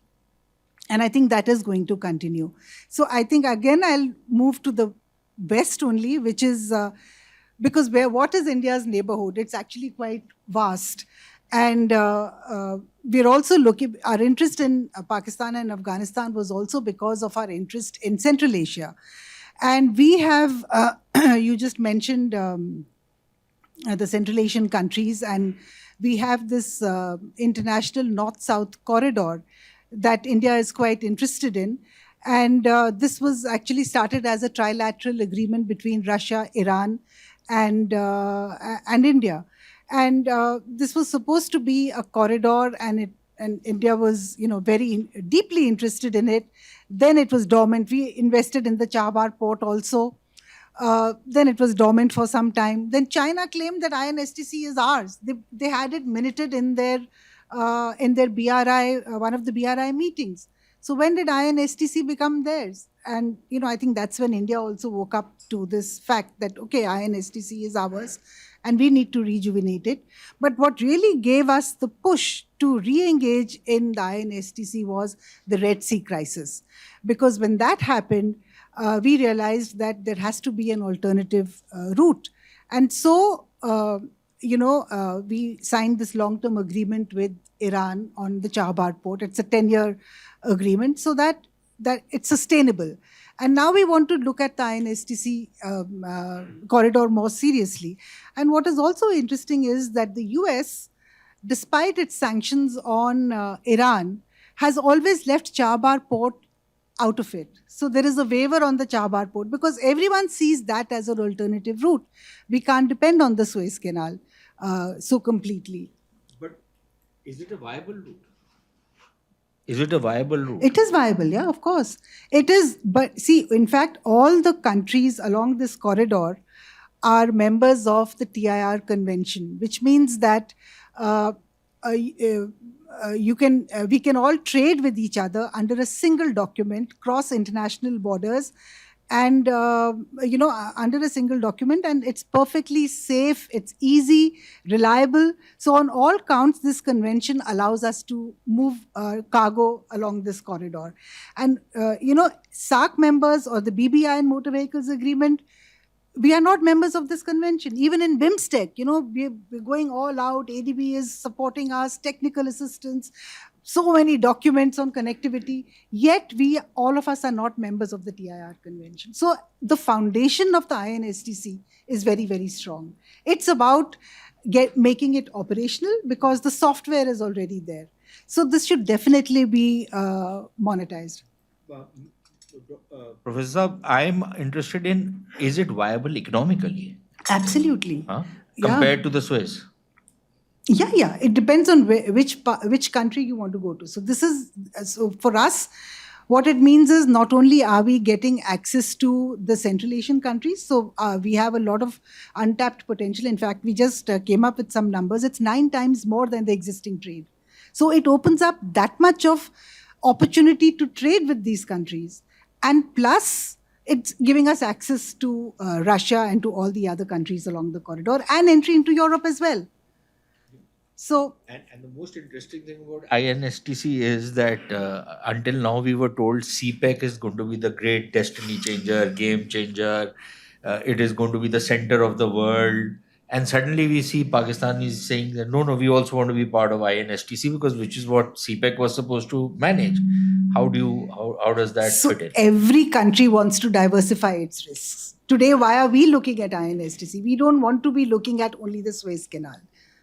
And I think that is going to continue. So I think, again, I'll move to the West only, which is because what is India's neighborhood? It's actually quite vast. And we're also looking, our interest in Pakistan and Afghanistan was also because of our interest in Central Asia. And we have, you just mentioned the Central Asian countries, and we have this international north-south corridor that India is quite interested in. And this was actually started as a trilateral agreement between Russia, Iran, and India. And this was supposed to be a corridor, and India was, very deeply interested in it. Then it was dormant. We invested in the Chabahar port also. Then it was dormant for some time. Then China claimed that INSTC is ours. They had it minuted in their BRI, one of the BRI meetings. So when did INSTC become theirs? And I think that's when India also woke up to this fact that okay, INSTC is ours, and we need to rejuvenate it. But what really gave us the push to re-engage in the INSTC was the Red Sea crisis, because when that happened, we realized that there has to be an alternative route. And so, we signed this long-term agreement with Iran on the Chabahar port. It's a 10-year agreement so that it's sustainable. And now we want to look at the INSTC corridor more seriously. And what is also interesting is that the US, despite its sanctions on Iran, has always left Chabahar port out of it. So there is a waiver on the Chabahar port because everyone sees that as an alternative route. We can't depend on the Suez Canal so completely. But is it a viable route? Is it a viable route? It is viable, yeah, of course. It is, but see, in fact, all the countries along this corridor are members of the TIR convention, which means that we can all trade with each other under a single document, cross international borders, and under a single document, and it's perfectly safe, it's easy, reliable. So on all counts, this convention allows us to move cargo along this corridor. And SAARC members or the BBI and Motor Vehicles Agreement, we are not members of this convention. Even in BIMSTEC, we're going all out. ADB is supporting us, technical assistance, so many documents on connectivity. Yet all of us are not members of the TIR convention. So the foundation of the INSTC is very, very strong. It's about making it operational because the software is already there. So this should definitely be monetized. Professor, I'm interested in, is it viable economically? Absolutely. Compared to the Suez? Yeah. It depends on which country you want to go to. So for us, what it means is not only are we getting access to the Central Asian countries, so we have a lot of untapped potential. In fact, we just came up with some numbers. It's 9 times more than the existing trade. So it opens up that much of opportunity to trade with these countries. And plus, it's giving us access to Russia and to all the other countries along the corridor and entry into Europe as well. So, and the most interesting thing about INSTC is that until now we were told CPEC is going to be the great destiny changer, game changer. It is going to be the center of the world. And suddenly we see Pakistan is saying that no, we also want to be part of INSTC which is what CPEC was supposed to manage. How does that fit in? Every country wants to diversify its risks. Today, why are we looking at INSTC? We don't want to be looking at only the Suez Canal,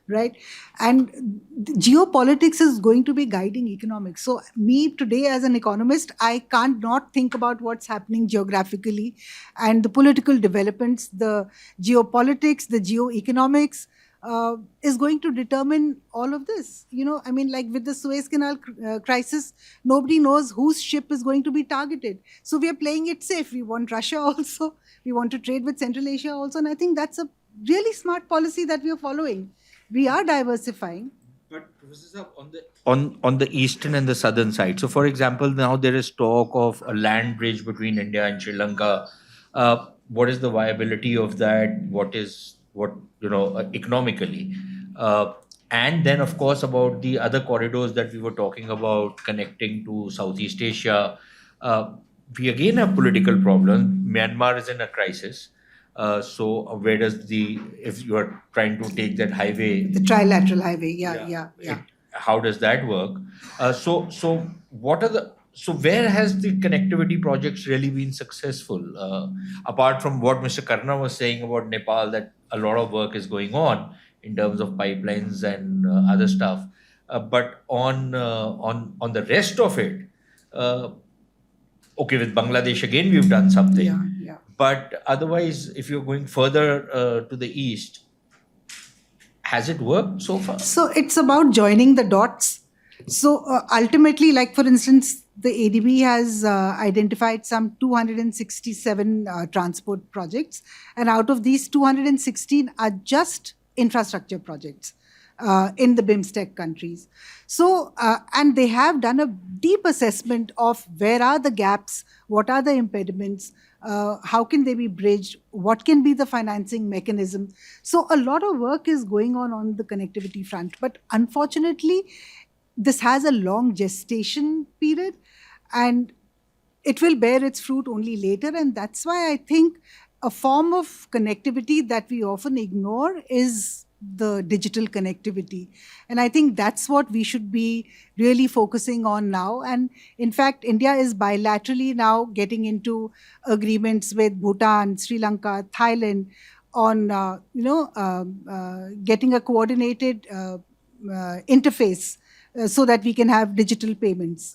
right? And geopolitics is going to be guiding economics. So me today as an economist, I can't not think about what's happening geographically and the political developments, the geopolitics, the geoeconomics is going to determine all of this. Like with the Suez Canal crisis, nobody knows whose ship is going to be targeted. So we are playing it safe. We want Russia also. We want to trade with Central Asia also. And I think that's a really smart policy that we are following. We are diversifying. But Professor, on the eastern and the southern side. So, for example, now there is talk of a land bridge between India and Sri Lanka. What is the viability of that? What economically? And then, of course, about the other corridors that we were talking about connecting to Southeast Asia. We again have political problems. Myanmar is in a crisis. So where does if you are trying to take that highway, the trilateral highway, how does that work? So where has the connectivity projects really been successful? Apart from what Mr. Karna was saying about Nepal, that a lot of work is going on in terms of pipelines and other stuff. But on the rest of it, uh, okay, with Bangladesh again, we've done something. Yeah, yeah. But otherwise, if you're going further to the east, has it worked so far? So it's about joining the dots. So ultimately, like for instance, the ADB has identified some 267 transport projects, and out of these, 216 are just infrastructure projects in the BIMSTEC countries. So, and they have done a deep assessment of where are the gaps, what are the impediments, how can they be bridged, what can be the financing mechanism. So a lot of work is going on the connectivity front. But unfortunately, this has a long gestation period and it will bear its fruit only later. And that's why I think a form of connectivity that we often ignore is the digital connectivity. And I think that's what we should be really focusing on now. And in fact, India is bilaterally now getting into agreements with Bhutan, Sri Lanka, Thailand on, getting a coordinated interface so that we can have digital payments.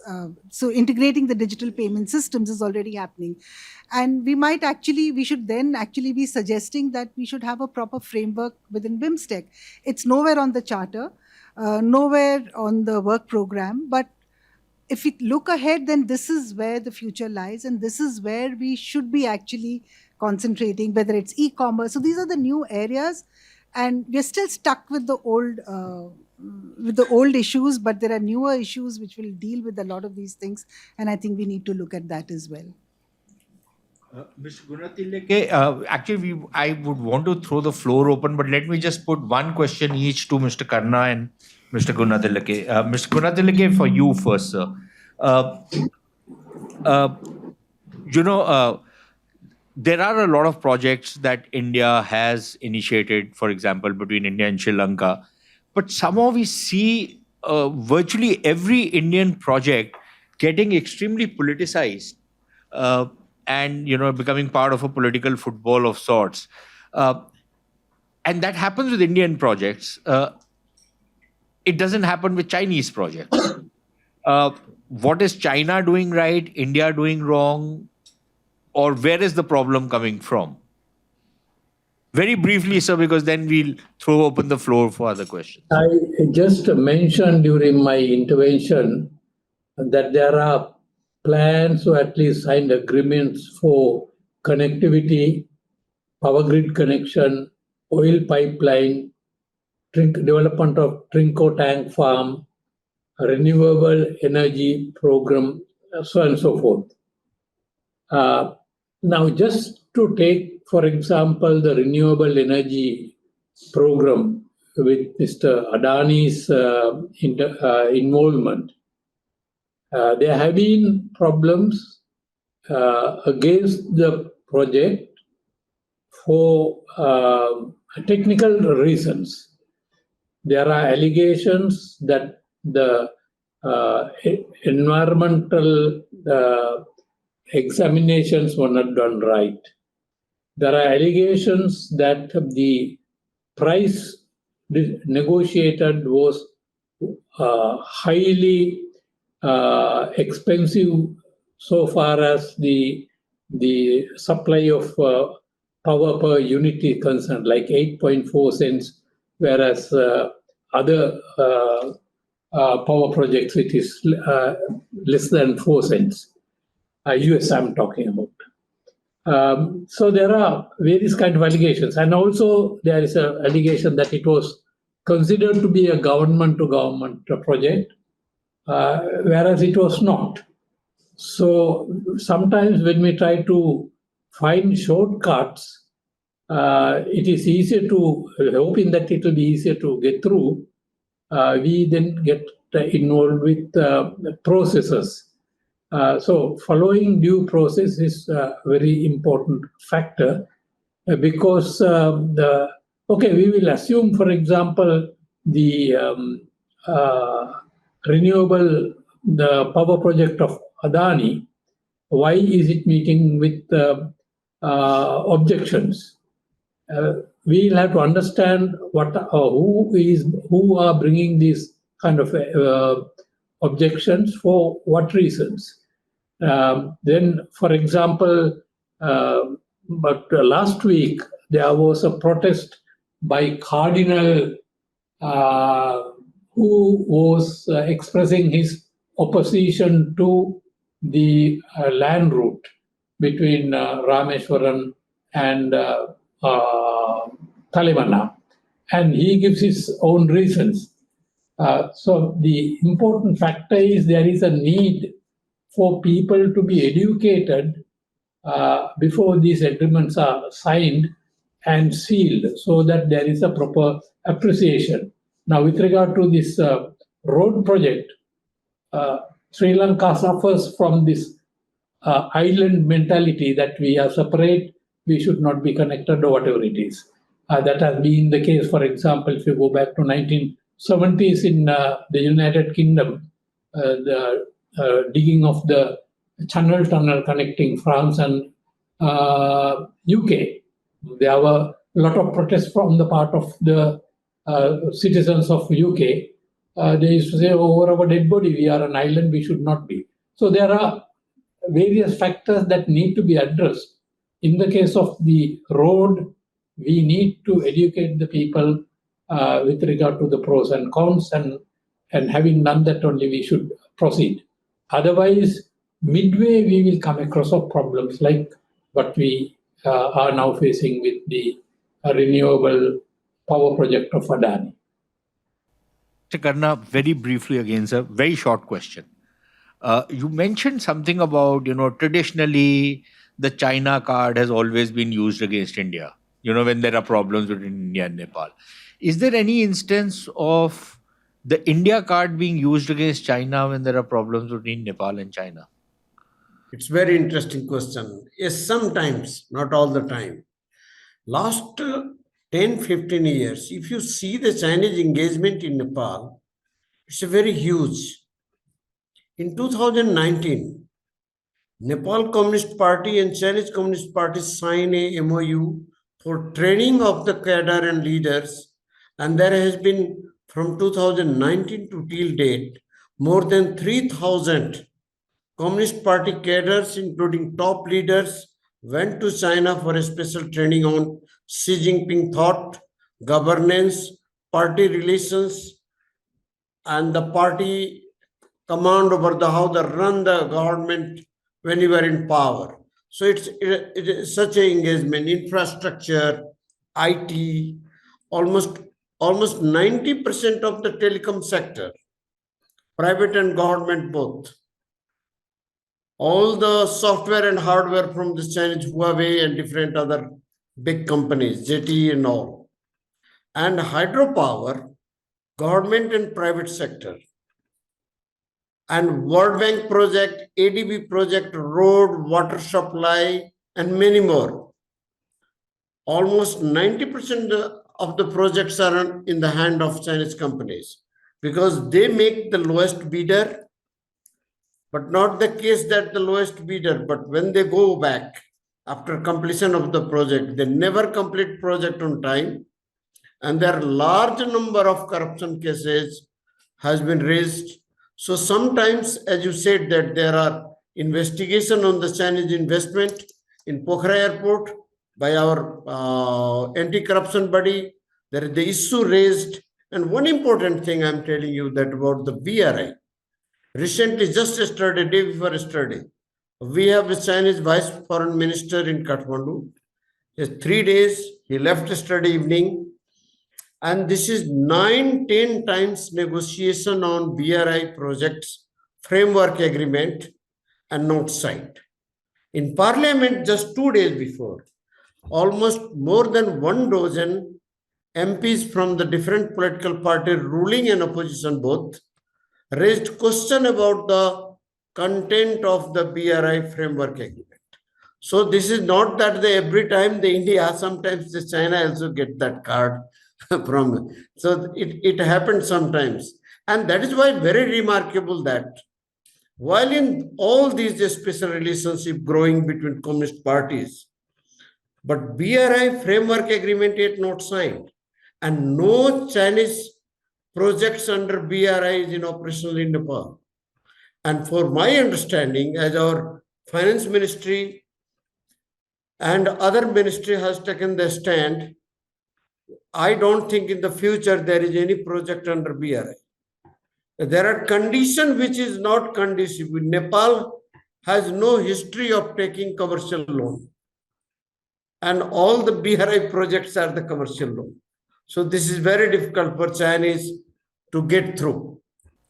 So integrating the digital payment systems is already happening. And we should then actually be suggesting that we should have a proper framework within BIMSTEC. It's nowhere on the charter, nowhere on the work program, but if we look ahead, then this is where the future lies, and this is where we should be actually concentrating, whether it's e-commerce. So these are the new areas, and we're still stuck with the old issues, but there are newer issues which will deal with a lot of these things, and I think we need to look at that as well. Mr. Gunathilake, actually, I would want to throw the floor open, but let me just put one question each to Mr. Karna and Mr. Gunathilake. Mr. Gunathilake, for you first, sir. There are a lot of projects that India has initiated, for example, between India and Sri Lanka. But somehow we see virtually every Indian project getting extremely politicized and becoming part of a political football of sorts. And that happens with Indian projects. It doesn't happen with Chinese projects. What is China doing right, India doing wrong, or where is the problem coming from? Very briefly, sir, because then we'll throw open the floor for other questions. I just mentioned during my intervention that there are plans or at least signed agreements for connectivity, power grid connection, oil pipeline, development of Trinco tank farm, renewable energy program, so on and so forth. Now, just to take, for example, the renewable energy program with Mr. Adani's involvement, there have been problems against the project for technical reasons. There are allegations that the environmental examinations were not done right. There are allegations that the price negotiated was highly expensive so far as the supply of power per unit is concerned, like 8.4 cents, whereas other power projects it is less than 4 cents. US I'm talking about. So there are various kind of allegations, and also there is an allegation that it was considered to be a government-to-government project, whereas it was not. So sometimes when we try to find shortcuts, it is easier to, hoping that it will be easier to get through, we then get involved with processes. So following due process is a very important factor because we will assume, for example, the the power project of Adani. Why is it meeting with objections? we'll have to understand who are bringing these kind of objections for what reasons. Then, for example, but last week there was a protest by Cardinal who was expressing his opposition to the land route between Rameshwaram and Talivana. And he gives his own reasons. So the important factor is there is a need for people to be educated before these agreements are signed and sealed so that there is a proper appreciation. Now, with regard to this road project, Sri Lanka suffers from this island mentality that we are separate, we should not be connected or whatever it is. That has been the case, for example, if you go back to 1970s in the United Kingdom, the digging of the Channel Tunnel connecting France and UK. There were a lot of protests from the part of the citizens of UK. They used to say, over our dead body, we are an island, we should not be. So there are various factors that need to be addressed. In the case of the road, we need to educate the people with regard to the pros and cons, and having done that only we should proceed. Otherwise, midway we will come across of problems like what we are now facing with the renewable power project of Adani. Mr. Karna, very briefly again, sir, very short question. You mentioned something about, traditionally the China card has always been used against India, when there are problems between India and Nepal. Is there any instance of the India card being used against China when there are problems between Nepal and China? It's very interesting question. Yes, sometimes, not all the time. Last 10, 15 years, if you see the Chinese engagement in Nepal, it's a very huge. In 2019, Nepal Communist Party and Chinese Communist Party signed a MOU for training of the cadre and leaders, and there has been from 2019 to till date more than 3,000 Communist Party cadres, including top leaders, went to China for a special training on Xi Jinping thought, governance, party relations, and the party command over how they run the government when you are in power. So it is such an engagement, infrastructure, IT, almost 90% of the telecom sector, private and government both. All the software and hardware from the Chinese Huawei and different other big companies, ZTE and all. And hydropower, government and private sector. And World Bank project, ADB project, road, water supply, and many more. Almost 90% of the projects are in the hand of Chinese companies because they make the lowest bidder, but not the case that the lowest bidder, but when they go back after completion of the project, they never complete project on time. And there are large number of corruption cases has been raised. So sometimes, as you said, that there are investigation on the Chinese investment in Pokhara Airport by our anti-corruption body. There is the issue raised. And one important thing I'm telling you that about the BRI. Recently, just yesterday, day before yesterday, we have a Chinese Vice Foreign Minister in Kathmandu. It's 3 days. He left yesterday evening. And this is 9-10 times negotiation on BRI projects, framework agreement, and not signed. In Parliament, just 2 days before, almost more than 12 MPs from the different political parties, ruling and opposition both, raised question about the content of the BRI framework agreement. So this is not that every time the India, sometimes the China also get that card from. So it happens sometimes. And that is why very remarkable that while in all these special relationship growing between communist parties, But BRI framework agreement yet not signed, and no Chinese projects under BRI is in operational in Nepal. And for my understanding, as our finance ministry and other ministry has taken the stand, I don't think in the future there is any project under BRI. There are conditions which is not conducive. Nepal has no history of taking commercial loan. And all the BRI projects are the commercial loan. So this is very difficult for Chinese to get through.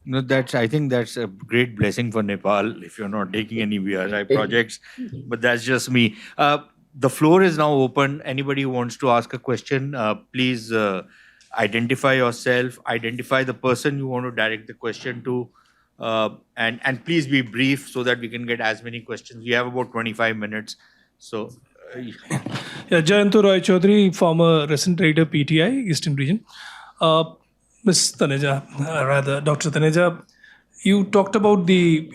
No, I think that's a great blessing for Nepal if you're not taking any BRI projects. But that's just me. The floor is now open. Anybody who wants to ask a question, please identify yourself, identify the person you want to direct the question to, and please be brief so that we can get as many questions. We have about 25 minutes. So, Yeah, Jayantu Roy Chaudhary, former resident editor, PTI, Eastern Region. Ms. Taneja, rather, Dr. Taneja, you talked about the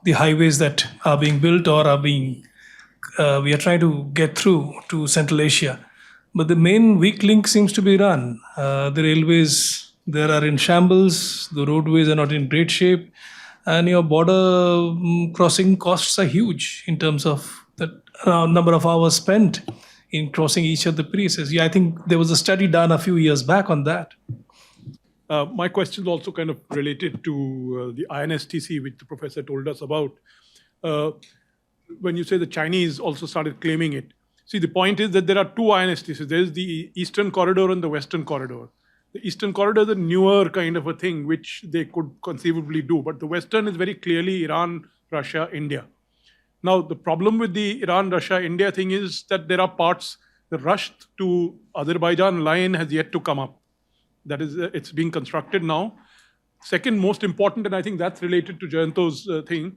highways that are being built or are being, we are trying to get through to Central Asia. But the main weak link seems to be Iran. The railways there are in shambles, the roadways are not in great shape, and your border crossing costs are huge in terms of the number of hours spent in crossing each of the places. Yeah, I think there was a study done a few years back on that. My question is also kind of related to the INSTC, which the professor told us about. When you say the Chinese also started claiming it, see, the point is that there are two INSTCs. There is the Eastern Corridor and the Western Corridor. The Eastern Corridor is a newer kind of a thing, which they could conceivably do. But the Western is very clearly Iran, Russia, India. Now, the problem with the Iran, Russia, India thing is that there are parts, the Rusht to Azerbaijan line has yet to come up. That is, it's being constructed now. Second most important, and I think that's related to Jayanto's thing,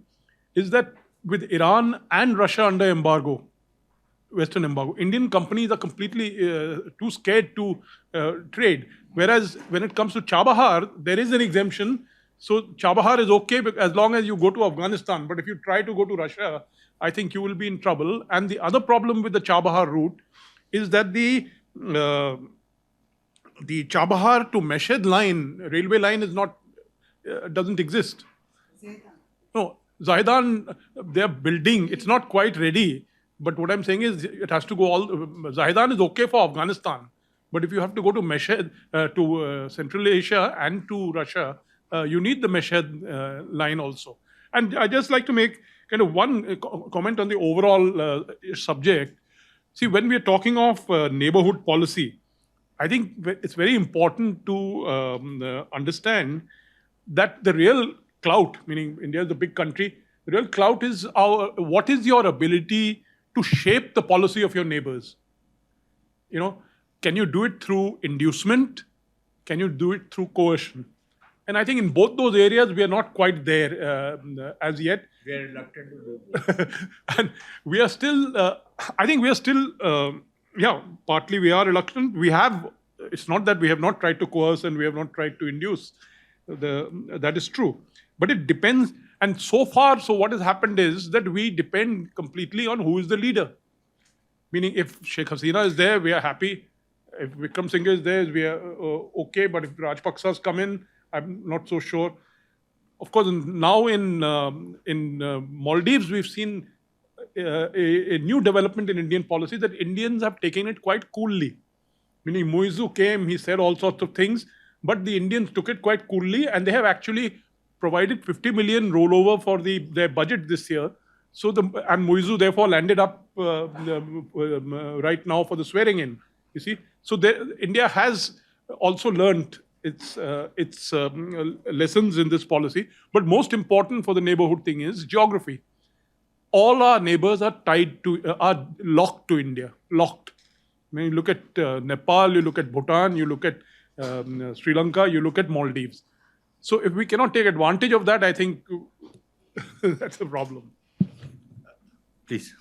is that with Iran and Russia under embargo, Western embargo, Indian companies are completely too scared to trade. Whereas when it comes to Chabahar, there is an exemption. So Chabahar is okay as long as you go to Afghanistan. But if you try to go to Russia, I think you will be in trouble. And the other problem with the Chabahar route is that the Chabahar to Meshed line, railway line, is not doesn't exist. No, Zaidan, they're building. It's not quite ready. But what I'm saying is, it has to go all. Zaidan is okay for Afghanistan, but if you have to go to Meshed, to Central Asia and to Russia, you need the Meshed line also. And I just like to make kind of one comment on the overall subject. See, when we are talking of neighborhood policy, I think it's very important to understand that the real clout, meaning India is a big country, the real clout is what is your ability to shape the policy of your neighbors? Can you do it through inducement? Can you do it through coercion? And I think in both those areas, we are not quite there as yet. we are reluctant to do. And we are still, I think we are still, partly we are reluctant. It's not that we have not tried to coerce and we have not tried to induce. That is true. But it depends. And so far, what has happened is that we depend completely on who is the leader. Meaning, if Sheikh Hasina is there, we are happy. If Vikram Singh is there, we are okay. But if Rajpaksas come in, I'm not so sure. Of course, now in Maldives, we've seen a new development in Indian policy that Indians have taken it quite coolly. Meaning, Muizu came, he said all sorts of things, but the Indians took it quite coolly, and they have actually provided 50 million rollover for their budget this year. And Muizu therefore landed up right now for the swearing in. You see, so India has also learned its lessons in this policy. But most important for the neighborhood thing is geography. All our neighbors are are locked to India. Locked. I mean, you look at Nepal, you look at Bhutan, you look at Sri Lanka, you look at Maldives. So if we cannot take advantage of that, I think that's a problem. Please.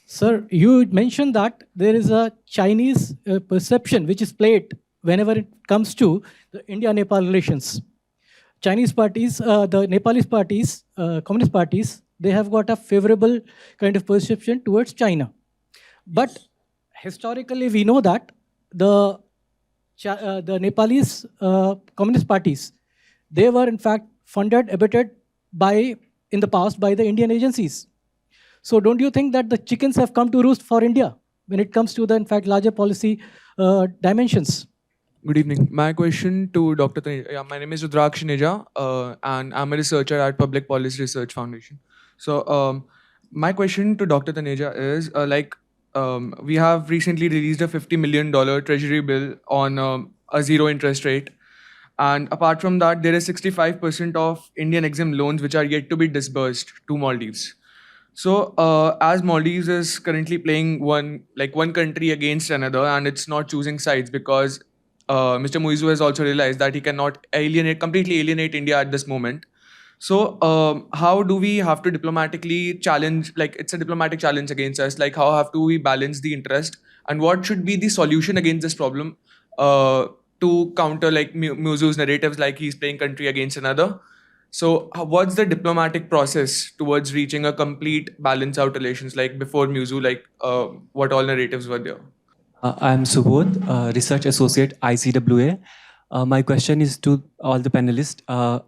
Sir, you mentioned that there is a Chinese perception which is played whenever it comes to the India-Nepal relations. Chinese parties, the Nepalese parties, communist parties, they have got a favorable kind of perception towards China. But historically we know that the Nepalese communist parties, they were in fact funded, abetted in the past by the Indian agencies. So don't you think that the chickens have come to roost for India when it comes to the, in fact, larger policy dimensions? Good evening. My question to Dr. Taneja. My name is Rudraksh Neja, and I'm a researcher at Public Policy Research Foundation. So my question to Dr. Taneja is, we have recently released a $50 million treasury bill on a zero interest rate. And apart from that, there is 65% of Indian Exim loans which are yet to be disbursed to Maldives. So as Maldives is currently playing one country against another, and it's not choosing sides because Mr. Muizu has also realized that he cannot completely alienate India at this moment. So how do we have to diplomatically challenge, it's a diplomatic challenge against us, how have to we balance the interest, and what should be the solution against this problem to counter Muizu's narratives he's playing country against another? So what's the diplomatic process towards reaching a complete balance out relations before Muizu, what all narratives were there? I'm Subodh, Research Associate, ICWA. My question is to all the panelists.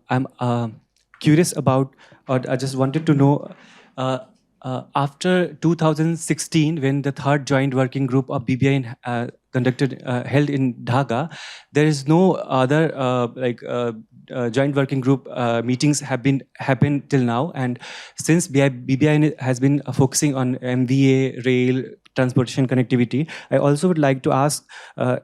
I'm curious about, or I just wanted to know, after 2016, when the third joint working group of BBI held in Dhaka, there is no other joint working group meetings happened till now. And since BBI has been focusing on MVA, rail, transportation connectivity, I also would like to ask,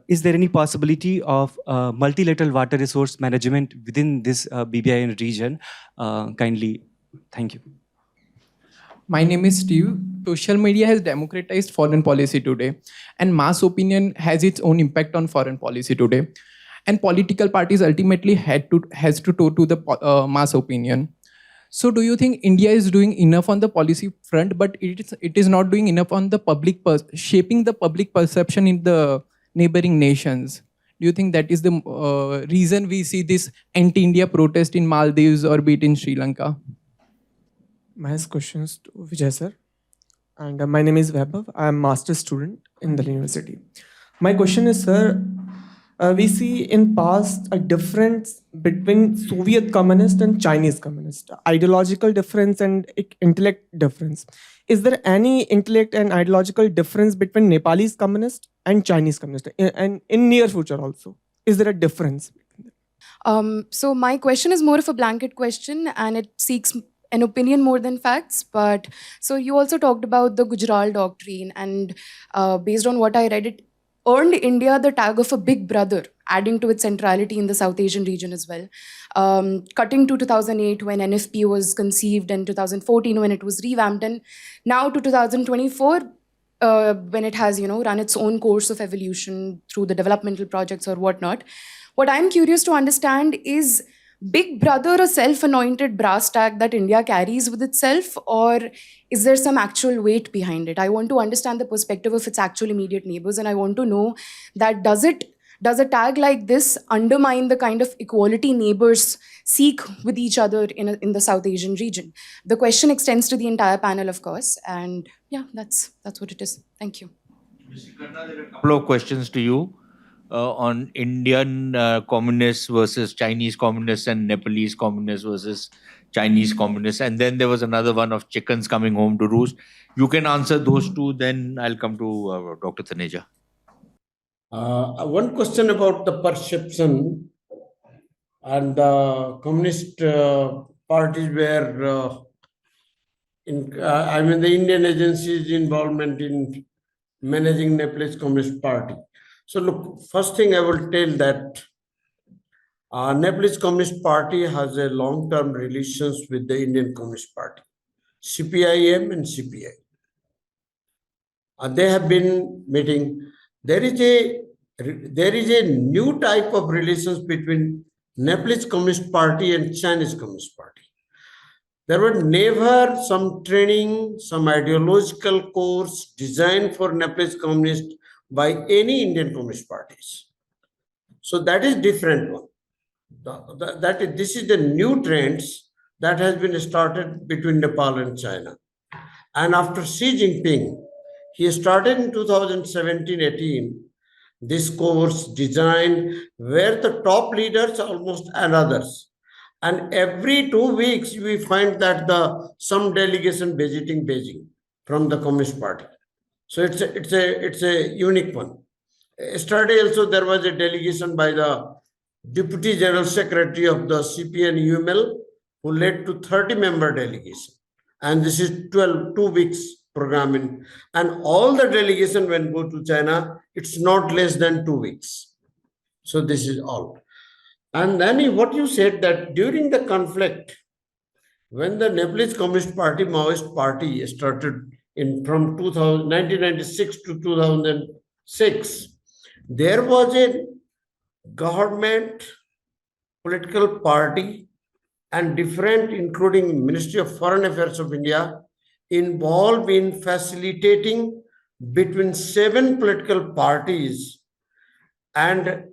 is there any possibility of multilateral water resource management within this BBI region? Kindly, thank you. My name is Steve. Social media has democratized foreign policy today, and mass opinion has its own impact on foreign policy today. And political parties ultimately has to toe to the mass opinion. So do you think India is doing enough on the policy front, but it is not doing enough on the shaping the public perception in the neighboring nations? Do you think that is the reason we see this anti-India protest in Maldives or be it in Sri Lanka? My questions to Vijay sir. And my name is Vaibhav. I am master's student in the university. My question is, sir, we see in past a difference between Soviet communist and Chinese communist, ideological difference and intellect difference. Is there any intellect and ideological difference between Nepalese communist and Chinese communist, and in near future also? Is there a difference? So my question is more of a blanket question, and it seeks an opinion more than facts. But so you also talked about the Gujarat doctrine, and based on what I read, it earned India the tag of a big brother, adding to its centrality in the South Asian region as well. Cutting to 2008 when NFP was conceived, and 2014 when it was revamped, and now to 2024 when it has run its own course of evolution through the developmental projects or whatnot. What I'm curious to understand is, Big Brother a self-anointed brass tag that India carries with itself, or is there some actual weight behind it? I want to understand the perspective of its actual immediate neighbors, and I want to know that does a tag like this undermine the kind of equality neighbors seek with each other in the South Asian region? The question extends to the entire panel, of course, and yeah, that's what it is. Thank you. Mr. Karna, there are a couple of questions to you. On Indian communists versus Chinese communists and Nepalese communists versus Chinese communists. And then there was another one of chickens coming home to roost. You can answer those two, then I'll come to Dr. Taneja. One question about the perception, and communist parties were, the Indian agencies' involvement in managing Nepalese Communist Party. So look, first thing I will tell that Nepalese Communist Party has a long-term relations with the Indian Communist Party, CPIM and CPI. They have been meeting. There is a new type of relations between Nepalese Communist Party and Chinese Communist Party. There were never some training, some ideological course designed for Nepalese Communist by any Indian Communist parties. So that is different one. This is the new trends that has been started between Nepal and China. And after Xi Jinping, He started in 2017-18 this course designed where the top leaders almost and others. And every 2 weeks, we find that some delegation visiting Beijing from the Communist Party. So it's a unique one. Yesterday also there was a delegation by the Deputy General Secretary of the CPN UML who led to 30-member delegation. And this is 2 weeks program and all the delegation when go to China, it's not less than 2 weeks. So this is all. And then what you said that during the conflict, when the Nepalese Communist Party, Maoist Party started from 1996 to 2006, there was a government, political party, and different, including Ministry of Foreign Affairs of India, involved in facilitating between 7 political parties and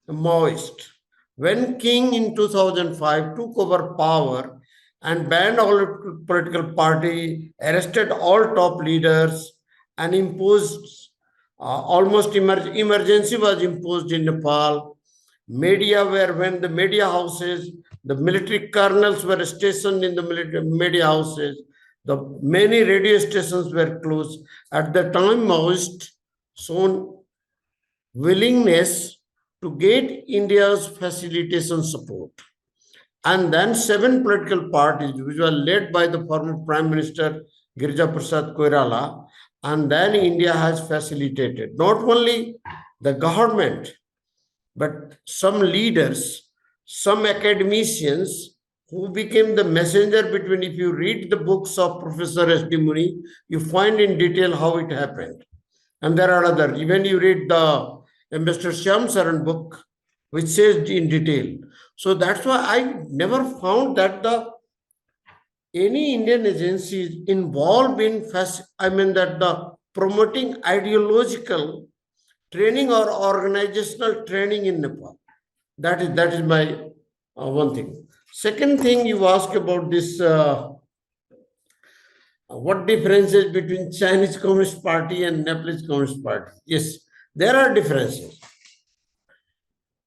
Maoist. When King in 2005 took over power and banned all political party, arrested all top leaders, and imposed almost emergency was imposed in Nepal. Media were, when the media houses, the military colonels were stationed in the media houses, the many radio stations were closed. At the time, Maoist shown willingness to get India's facilitation support. And then 7 political parties, which were led by the former Prime Minister Girija Prasad Koirala, and then India has facilitated not only the government, but some leaders, some academicians who became the messenger between. If you read the books of Professor S.D. Muni, you find in detail how it happened. And there are other, even you read the Ambassador Shyam Saran book, which says in detail. So that's why I never found that any Indian agency is involved in the promoting ideological training or organizational training in Nepal. That is my one thing. Second thing you ask about this, what differences between Chinese Communist Party and Nepalese Communist Party? Yes, there are differences.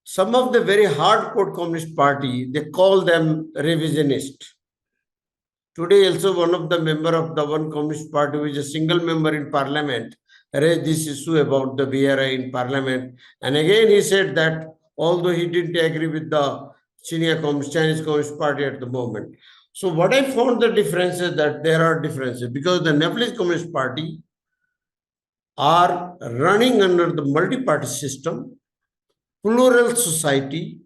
Some of the very hardcore Communist Party, they call them revisionist. Today also one of the member of the one Communist Party, who is a single member in parliament, raised this issue about the VRI in parliament. And again he said that although he didn't agree with the Chinese Communist Party at the moment. So what I found the differences, that there are differences because the Nepalese Communist Party are running under the multi-party system, plural society,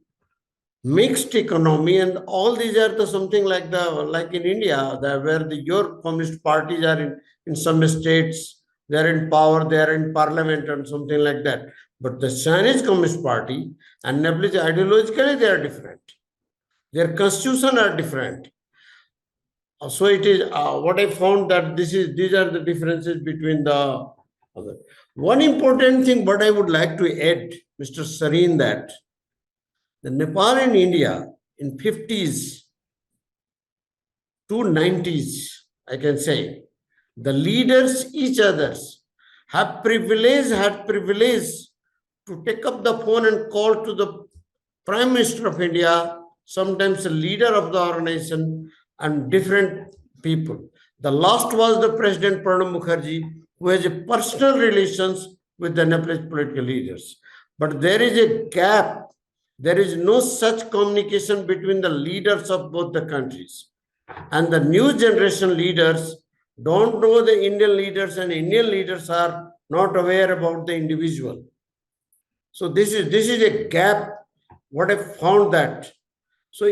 mixed economy, and all these are something like in India, where your communist parties are in some states, they are in power, they are in parliament and something like that. But the Chinese Communist Party and Nepalese, ideologically they are different. Their constitution are different. So it is what I found that these are the differences between the other. One important thing what I would like to add, Mr. Sareen, that the Nepal and India in 50s to 90s, I can say, the leaders, each others, had privilege to take up the phone and call to the Prime Minister of India, sometimes the leader of the organization, and different people. The last was the President Pranab Mukherjee, who has a personal relations with the Nepalese political leaders. But there is a gap. There is no such communication between the leaders of both the countries. And the new generation leaders don't know the Indian leaders, and Indian leaders are not aware about the individual. So this is a gap, what I found that. So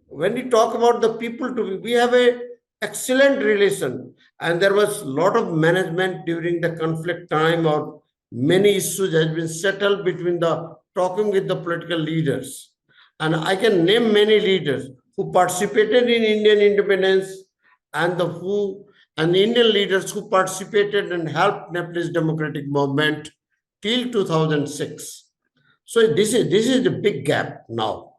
when we talk about the people, we have a excellent relation, and there was a lot of management during the conflict time, or many issues has been settled between talking with the political leaders. And I can name many leaders who participated in Indian independence and the Indian leaders who participated and helped Nepalese democratic movement till 2006. So this is the big gap now.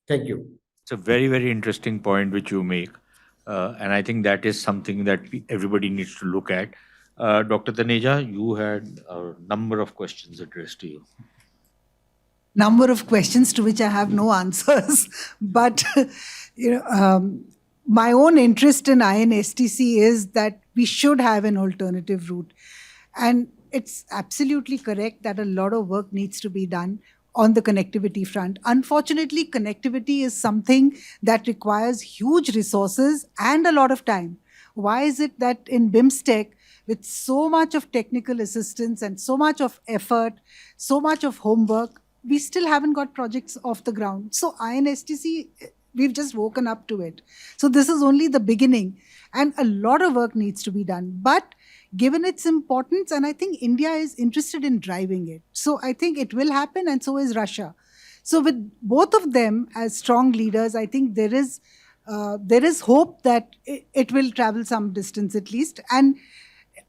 Thank you. It's a very, very interesting point which you make. And I think that is something that everybody needs to look at. Dr. Taneja, you had a number of questions addressed to you. Number of questions to which I have no answers. But my own interest in INSTC is that we should have an alternative route. And it's absolutely correct that a lot of work needs to be done on the connectivity front. Unfortunately, connectivity is something that requires huge resources and a lot of time. Why is it that in BIMSTEC, with so much of technical assistance and so much of effort, so much of homework, we still haven't got projects off the ground? So INSTC, we've just woken up to it. So this is only the beginning, and a lot of work needs to be done. But given its importance, and I think India is interested in driving it. So I think it will happen, and so is Russia. So with both of them as strong leaders, I think there is hope that it will travel some distance at least. And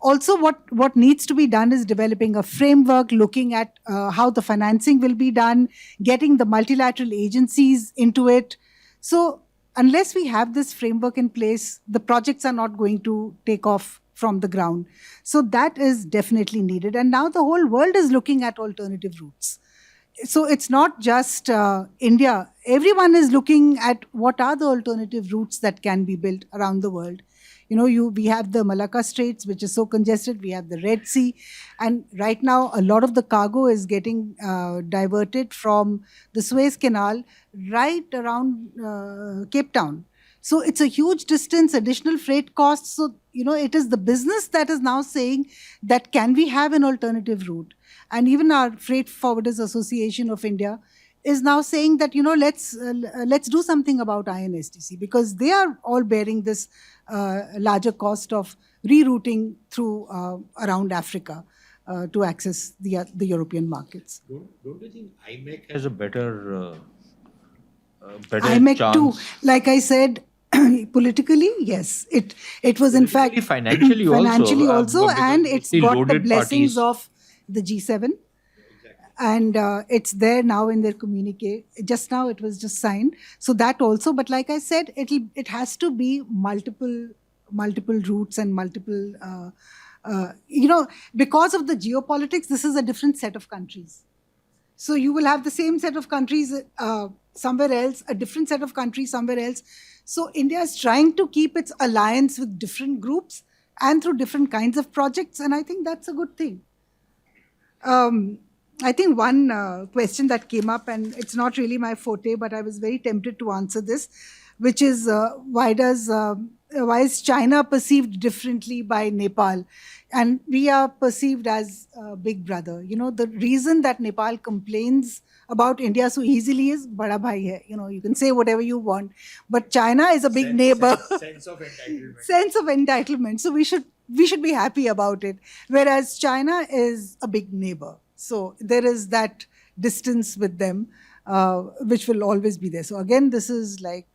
also what needs to be done is developing a framework, looking at how the financing will be done, getting the multilateral agencies into it. So unless we have this framework in place, the projects are not going to take off from the ground. So that is definitely needed. And now the whole world is looking at alternative routes. So it's not just India. Everyone is looking at what are the alternative routes that can be built around the world. We have the Malacca Straits, which is so congested. We have the Red Sea. And right now, a lot of the cargo is getting diverted from the Suez Canal right around Cape Town. So it's a huge distance, additional freight costs. So, it is the business that is now saying that can we have an alternative route? And even our Freight Forwarders Association of India is now saying that, let's do something about INSTC, because they are all bearing this larger cost of rerouting through around Africa to access the European markets. Don't you think IMEC has a better IMEC chance? too, like I said, politically, yes. It was in fact financially also, and it's got the loaded blessings parties. of the G7. And it's there now in their communique. Just now it was just signed. So that also, but like I said, it has to be multiple routes and multiple, because of the geopolitics, this is a different set of countries. So you will have the same set of countries somewhere else, a different set of countries somewhere else. So India is trying to keep its alliance with different groups and through different kinds of projects. And I think that's a good thing. I think one question that came up, and it's not really my forte, but I was very tempted to answer this, which is why is China perceived differently by Nepal? And we are perceived as big brother. The reason that Nepal complains about India so easily is bada bhai hai. You can say whatever you want, but China is a big neighbor. Sense of entitlement. Sense of entitlement. So we should be happy about it. Whereas China is a big neighbor. So there is that distance with them, which will always be there. So again, this is like,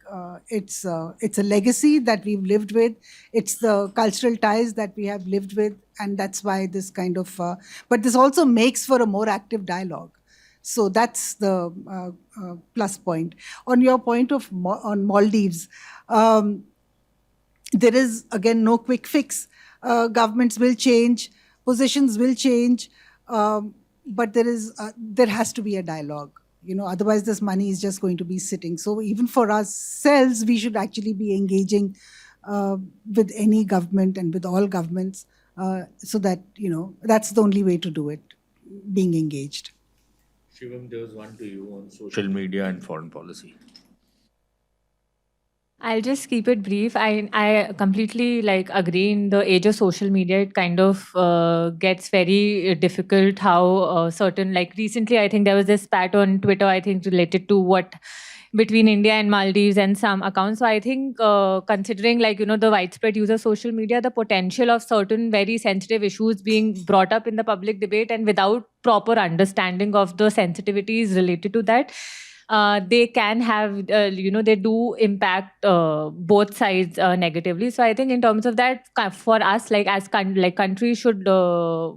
it's a legacy that we've lived with. It's the cultural ties that we have lived with. And that's why this kind of, but this also makes for a more active dialogue. So that's the plus point. On your point on Maldives, there is, again, no quick fix. Governments will change, positions will change, but there has to be a dialogue. Otherwise this money is just going to be sitting. So even for ourselves, we should actually be engaging with any government and with all governments, so that, that's the only way to do it, being engaged. Shivam, there was one to you on social media and foreign policy. I'll just keep it brief. I completely agree. In the age of social media, it kind of gets very difficult how certain, recently I think there was this spat on Twitter, I think related to what between India and Maldives and some accounts. So I think considering the widespread use of social media, the potential of certain very sensitive issues being brought up in the public debate and without proper understanding of the sensitivities related to that, they can have, they do impact both sides negatively. So I think in terms of that, for us, like as countries should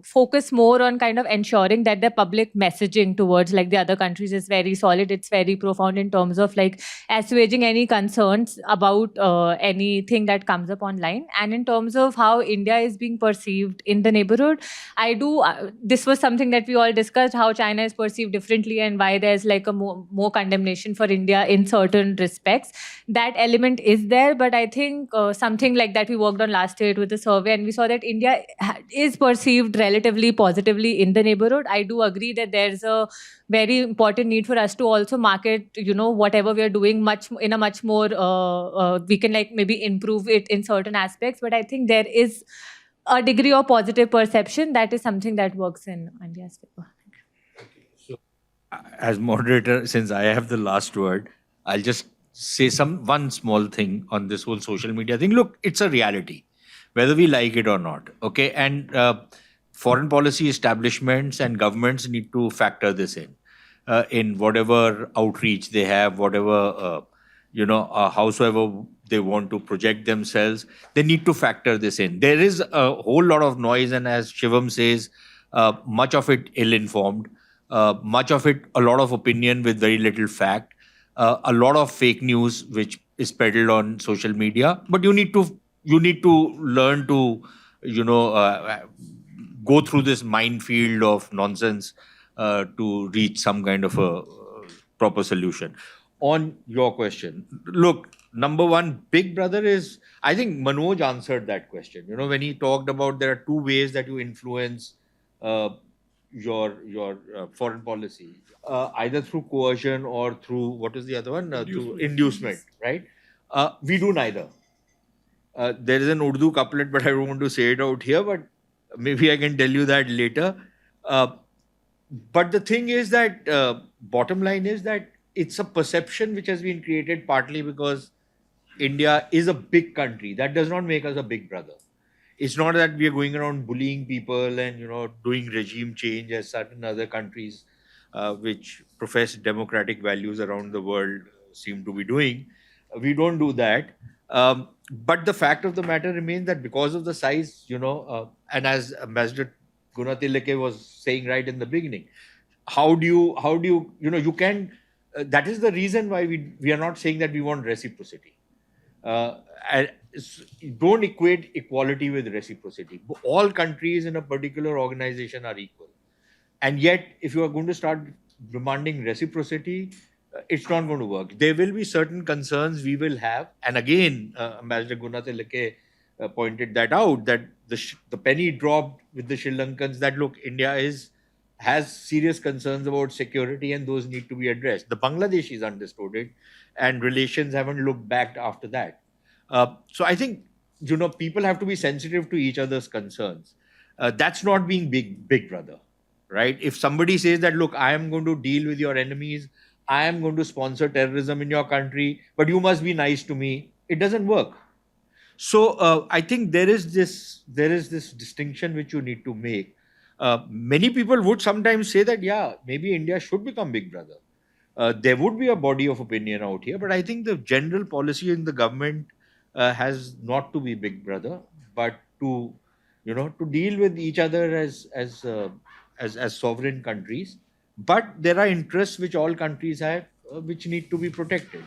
focus more on kind of ensuring that the public messaging towards like the other countries is very solid. It's very profound in terms of like assuaging any concerns about anything that comes up online. And in terms of how India is being perceived in the neighborhood, I do, this was something that we all discussed, how China is perceived differently and why there's like a more condemnation for India in certain respects. That element is there, but I think something like that we worked on last year with the survey, and we saw that India is perceived relatively positively in the neighborhood. I do agree that there's a very important need for us to also market, whatever we are doing in a much more, we can like maybe improve it in certain aspects, but I think there is a degree of positive perception that is something that works in India's favor. As moderator, since I have the last word, I'll just say one small thing on this whole social media thing. Look, it's a reality, whether we like it or not. Okay, and foreign policy establishments and governments need to factor this in whatever outreach they have, whatever howsoever they want to project themselves. They need to factor this in. There is a whole lot of noise, and as Shivam says, much of it ill-informed. Much of it, a lot of opinion with very little fact, a lot of fake news which is peddled on social media. But you need to learn to, go through this minefield of nonsense to reach some kind of a proper solution. On your question, look, number one, Big Brother is, I think Manoj answered that question. When he talked about there are two ways that you influence your foreign policy, either through coercion or through, what is the other one? Through inducement, right? We do neither. There is an Urdu couplet, but I don't want to say it out here, but maybe I can tell you that later. But the thing is that, bottom line is that it's a perception which has been created partly because India is a big country. That does not make us a big brother. It's not that we are going around bullying people and, doing regime change as certain other countries which profess democratic values around the world seem to be doing. We don't do that. But the fact of the matter remains that because of the size, and as Ambassador Gunatilake was saying right in the beginning, how do you, you can, that is the reason why we are not saying that we want reciprocity. And don't equate equality with reciprocity. All countries in a particular organization are equal. And yet, if you are going to start demanding reciprocity, it's not going to work. There will be certain concerns we will have. And again, Ambassador Gunatilake pointed that out, that the penny dropped with the Sri Lankans, that look, India has serious concerns about security and those need to be addressed. The Bangladeshis understood it and relations haven't looked back after that. So I think, people have to be sensitive to each other's concerns. That's not being big brother, right? If somebody says that, look, I am going to deal with your enemies, I am going to sponsor terrorism in your country, but you must be nice to me, it doesn't work. So I think there is this distinction which you need to make. Many people would sometimes say that, yeah, maybe India should become big brother. There would be a body of opinion out here, but I think the general policy in the government has not to be big brother, but to deal with each other as sovereign countries. But there are interests which all countries have, which need to be protected.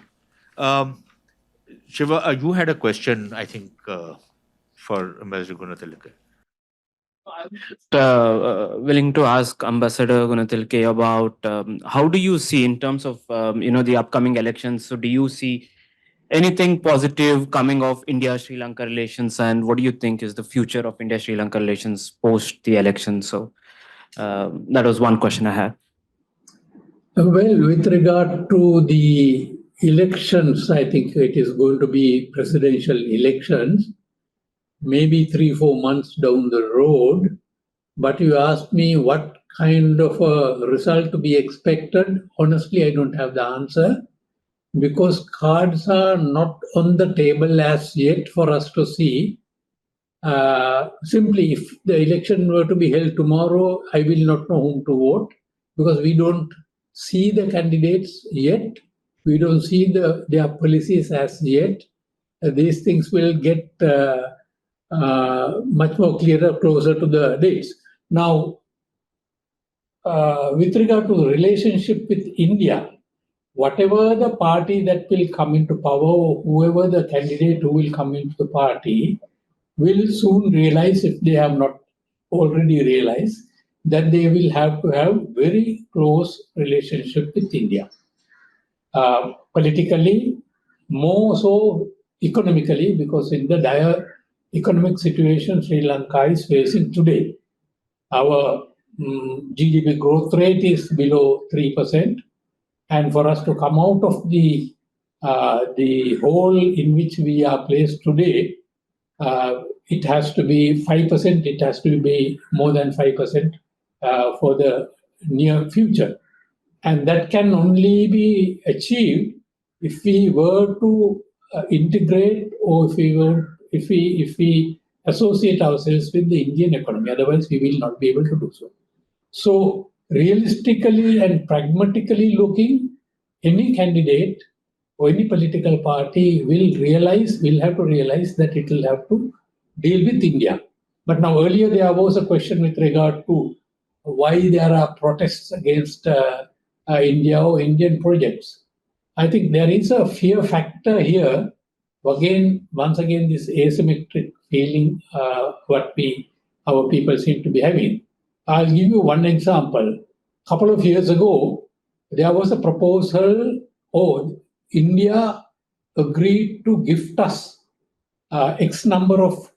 Shiva, you had a question, I think, for Ambassador Gunatilake. Willing to ask Ambassador Gunatilake about how do you see in terms of the upcoming elections? So do you see anything positive coming of India-Sri Lanka relations, and what do you think is the future of India-Sri Lanka relations post the election? So that was one question I had. Well, with regard to the elections, I think it is going to be presidential elections, maybe 3-4 months down the road. But you asked me what kind of a result to be expected. Honestly, I don't have the answer, because cards are not on the table as yet for us to see. Simply, if the election were to be held tomorrow, I will not know whom to vote, because we don't see the candidates yet. We don't see their policies as yet. These things will get much more clearer closer to the dates. Now, with regard to the relationship with India, whatever the party that will come into power, whoever the candidate who will come into the party, will soon realize, if they have not already realized, that they will have to have very close relationship with India. Politically, more so economically, because in the dire economic situation Sri Lanka is facing today, our GDP growth rate is below 3%. And for us to come out of the hole in which we are placed today, it has to be 5%. It has to be more than 5% for the near future. And that can only be achieved if we were to integrate, or if we associate ourselves with the Indian economy. Otherwise, we will not be able to do so. So, realistically and pragmatically looking, any candidate or any political party will have to realize that it will have to deal with India. But now, earlier there was a question with regard to why there are protests against India or Indian projects. I think there is a fear factor here. Once again, this asymmetric feeling what our people seem to be having. I'll give you one example. A couple of years ago, there was a proposal, India agreed to gift us X number of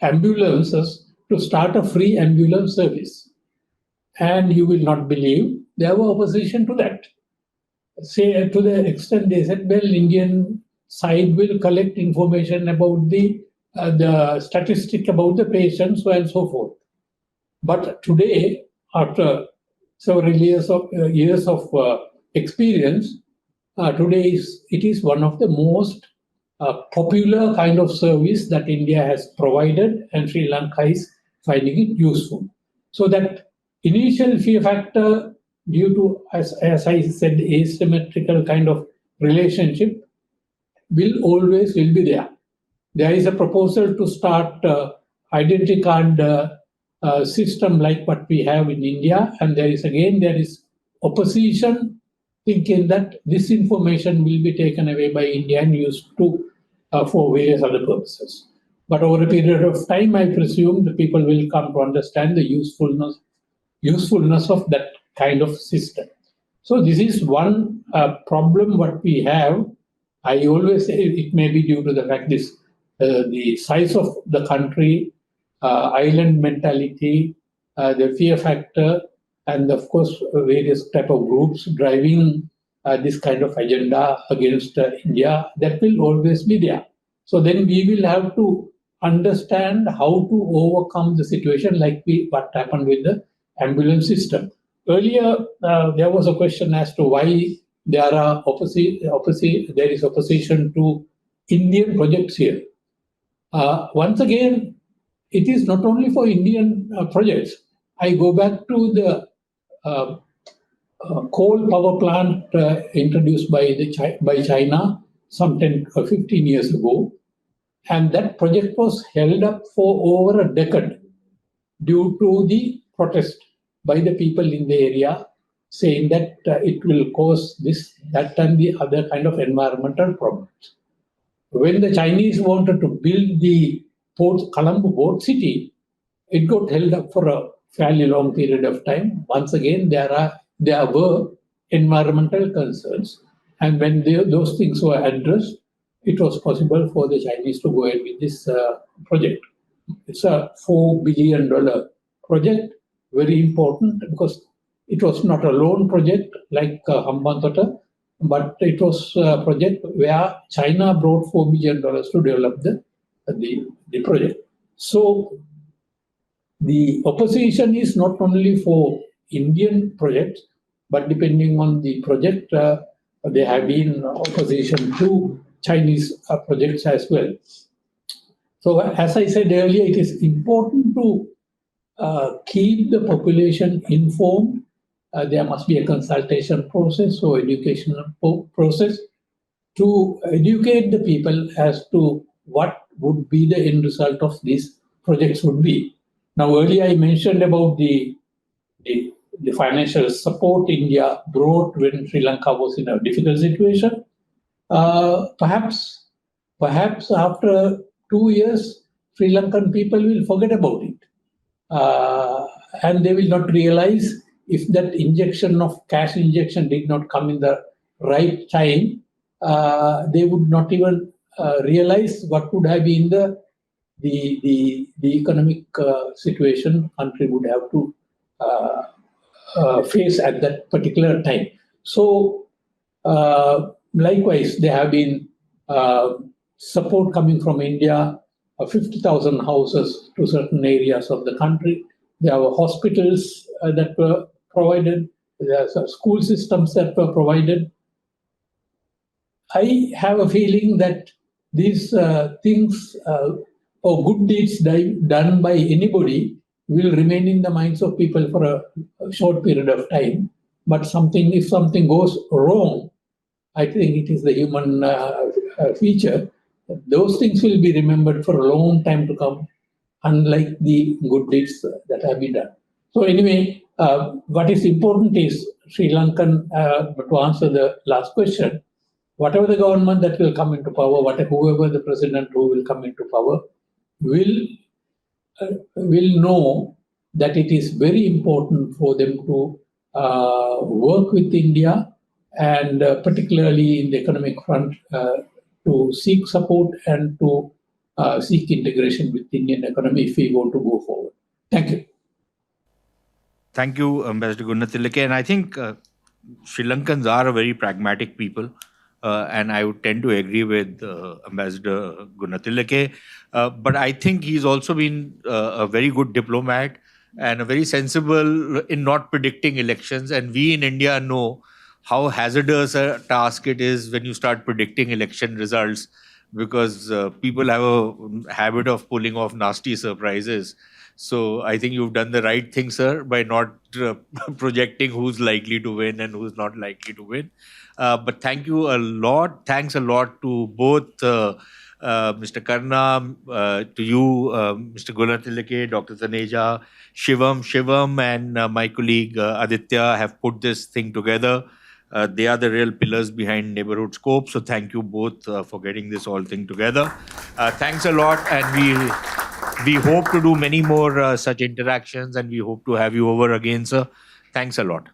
ambulances to start a free ambulance service. And you will not believe, there were opposition to that. Say, to the extent they said, well, Indian side will collect information about the statistic about the patients, so and so forth. But today, after several years of experience, today it is one of the most popular kind of service that India has provided, and Sri Lanka is finding it useful. So that initial fear factor, due to, as I said, asymmetrical kind of relationship, will be there. There is a proposal to start identity card system like what we have in India, and there is opposition thinking that this information will be taken away by India and used for various other purposes. But over a period of time, I presume the people will come to understand the usefulness of that kind of system. So this is one problem what we have. I always say it may be due to the fact the size of the country, island mentality, the fear factor, and of course various type of groups driving this kind of agenda against India, that will always be there. So then we will have to understand how to overcome the situation, like what happened with the ambulance system. Earlier, there was a question as to why there is opposition to Indian projects here. Once again, it is not only for Indian projects. I go back to the coal power plant introduced by China some 10 or 15 years ago, and that project was held up for over a decade due to the protest by the people in the area, saying that it will cause this, that, and the other kind of environmental problems. When the Chinese wanted to build the Colombo port city, it got held up for a fairly long period of time. Once again, there were environmental concerns, and when those things were addressed, it was possible for the Chinese to go ahead with this project. It's a $4 billion project, very important, because it was not a lone project like Hambantota, but it was a project where China brought $4 billion to develop the project. So the opposition is not only for Indian projects, but depending on the project, there have been opposition to Chinese projects as well. So as I said earlier, it is important to keep the population informed there must be a consultation process or educational process to educate the people as to what would be the end result of these projects would be. Now, earlier I mentioned about the financial support India brought when Sri Lanka was in a difficult situation. Perhaps after 2 years, Sri Lankan people will forget about it. And they will not realize if that cash injection did not come in the right time, they would not even realize what would have been the economic situation country would have to face at that particular time. So likewise, there have been support coming from India, 50,000 houses to certain areas of the country. There were hospitals that were provided. There are school systems that were provided. I have a feeling that these things or good deeds done by anybody will remain in the minds of people for a short period of time. But if something goes wrong, I think it is the human feature. Those things will be remembered for a long time to come, unlike the good deeds that have been done. So anyway, what is important is Sri Lankan, to answer the last question, whatever the government that will come into power, whoever the president who will come into power, will know that it is very important for them to work with India and particularly in the economic front to seek support and to seek integration with the Indian economy if we want to go forward. Thank you. Thank you, Ambassador Gunathilake. And I think Sri Lankans are a very pragmatic people. And I would tend to agree with Ambassador Gunathilake. But I think he's also been a very good diplomat and a very sensible in not predicting elections. And we in India know how hazardous a task it is when you start predicting election results, because people have a habit of pulling off nasty surprises. So I think you've done the right thing, sir, by not projecting who's likely to win and who's not likely to win. But thank you a lot. Thanks a lot to both Mr. Karna, to you, Mr. Gunathilake, Dr. Taneja, Shivam and my colleague Aditya have put this thing together. They are the real pillars behind Neighbourhood Scope. So thank you both for getting this whole thing together. Thanks a lot. And we hope to do many more such interactions, and we hope to have you over again, sir. Thanks a lot.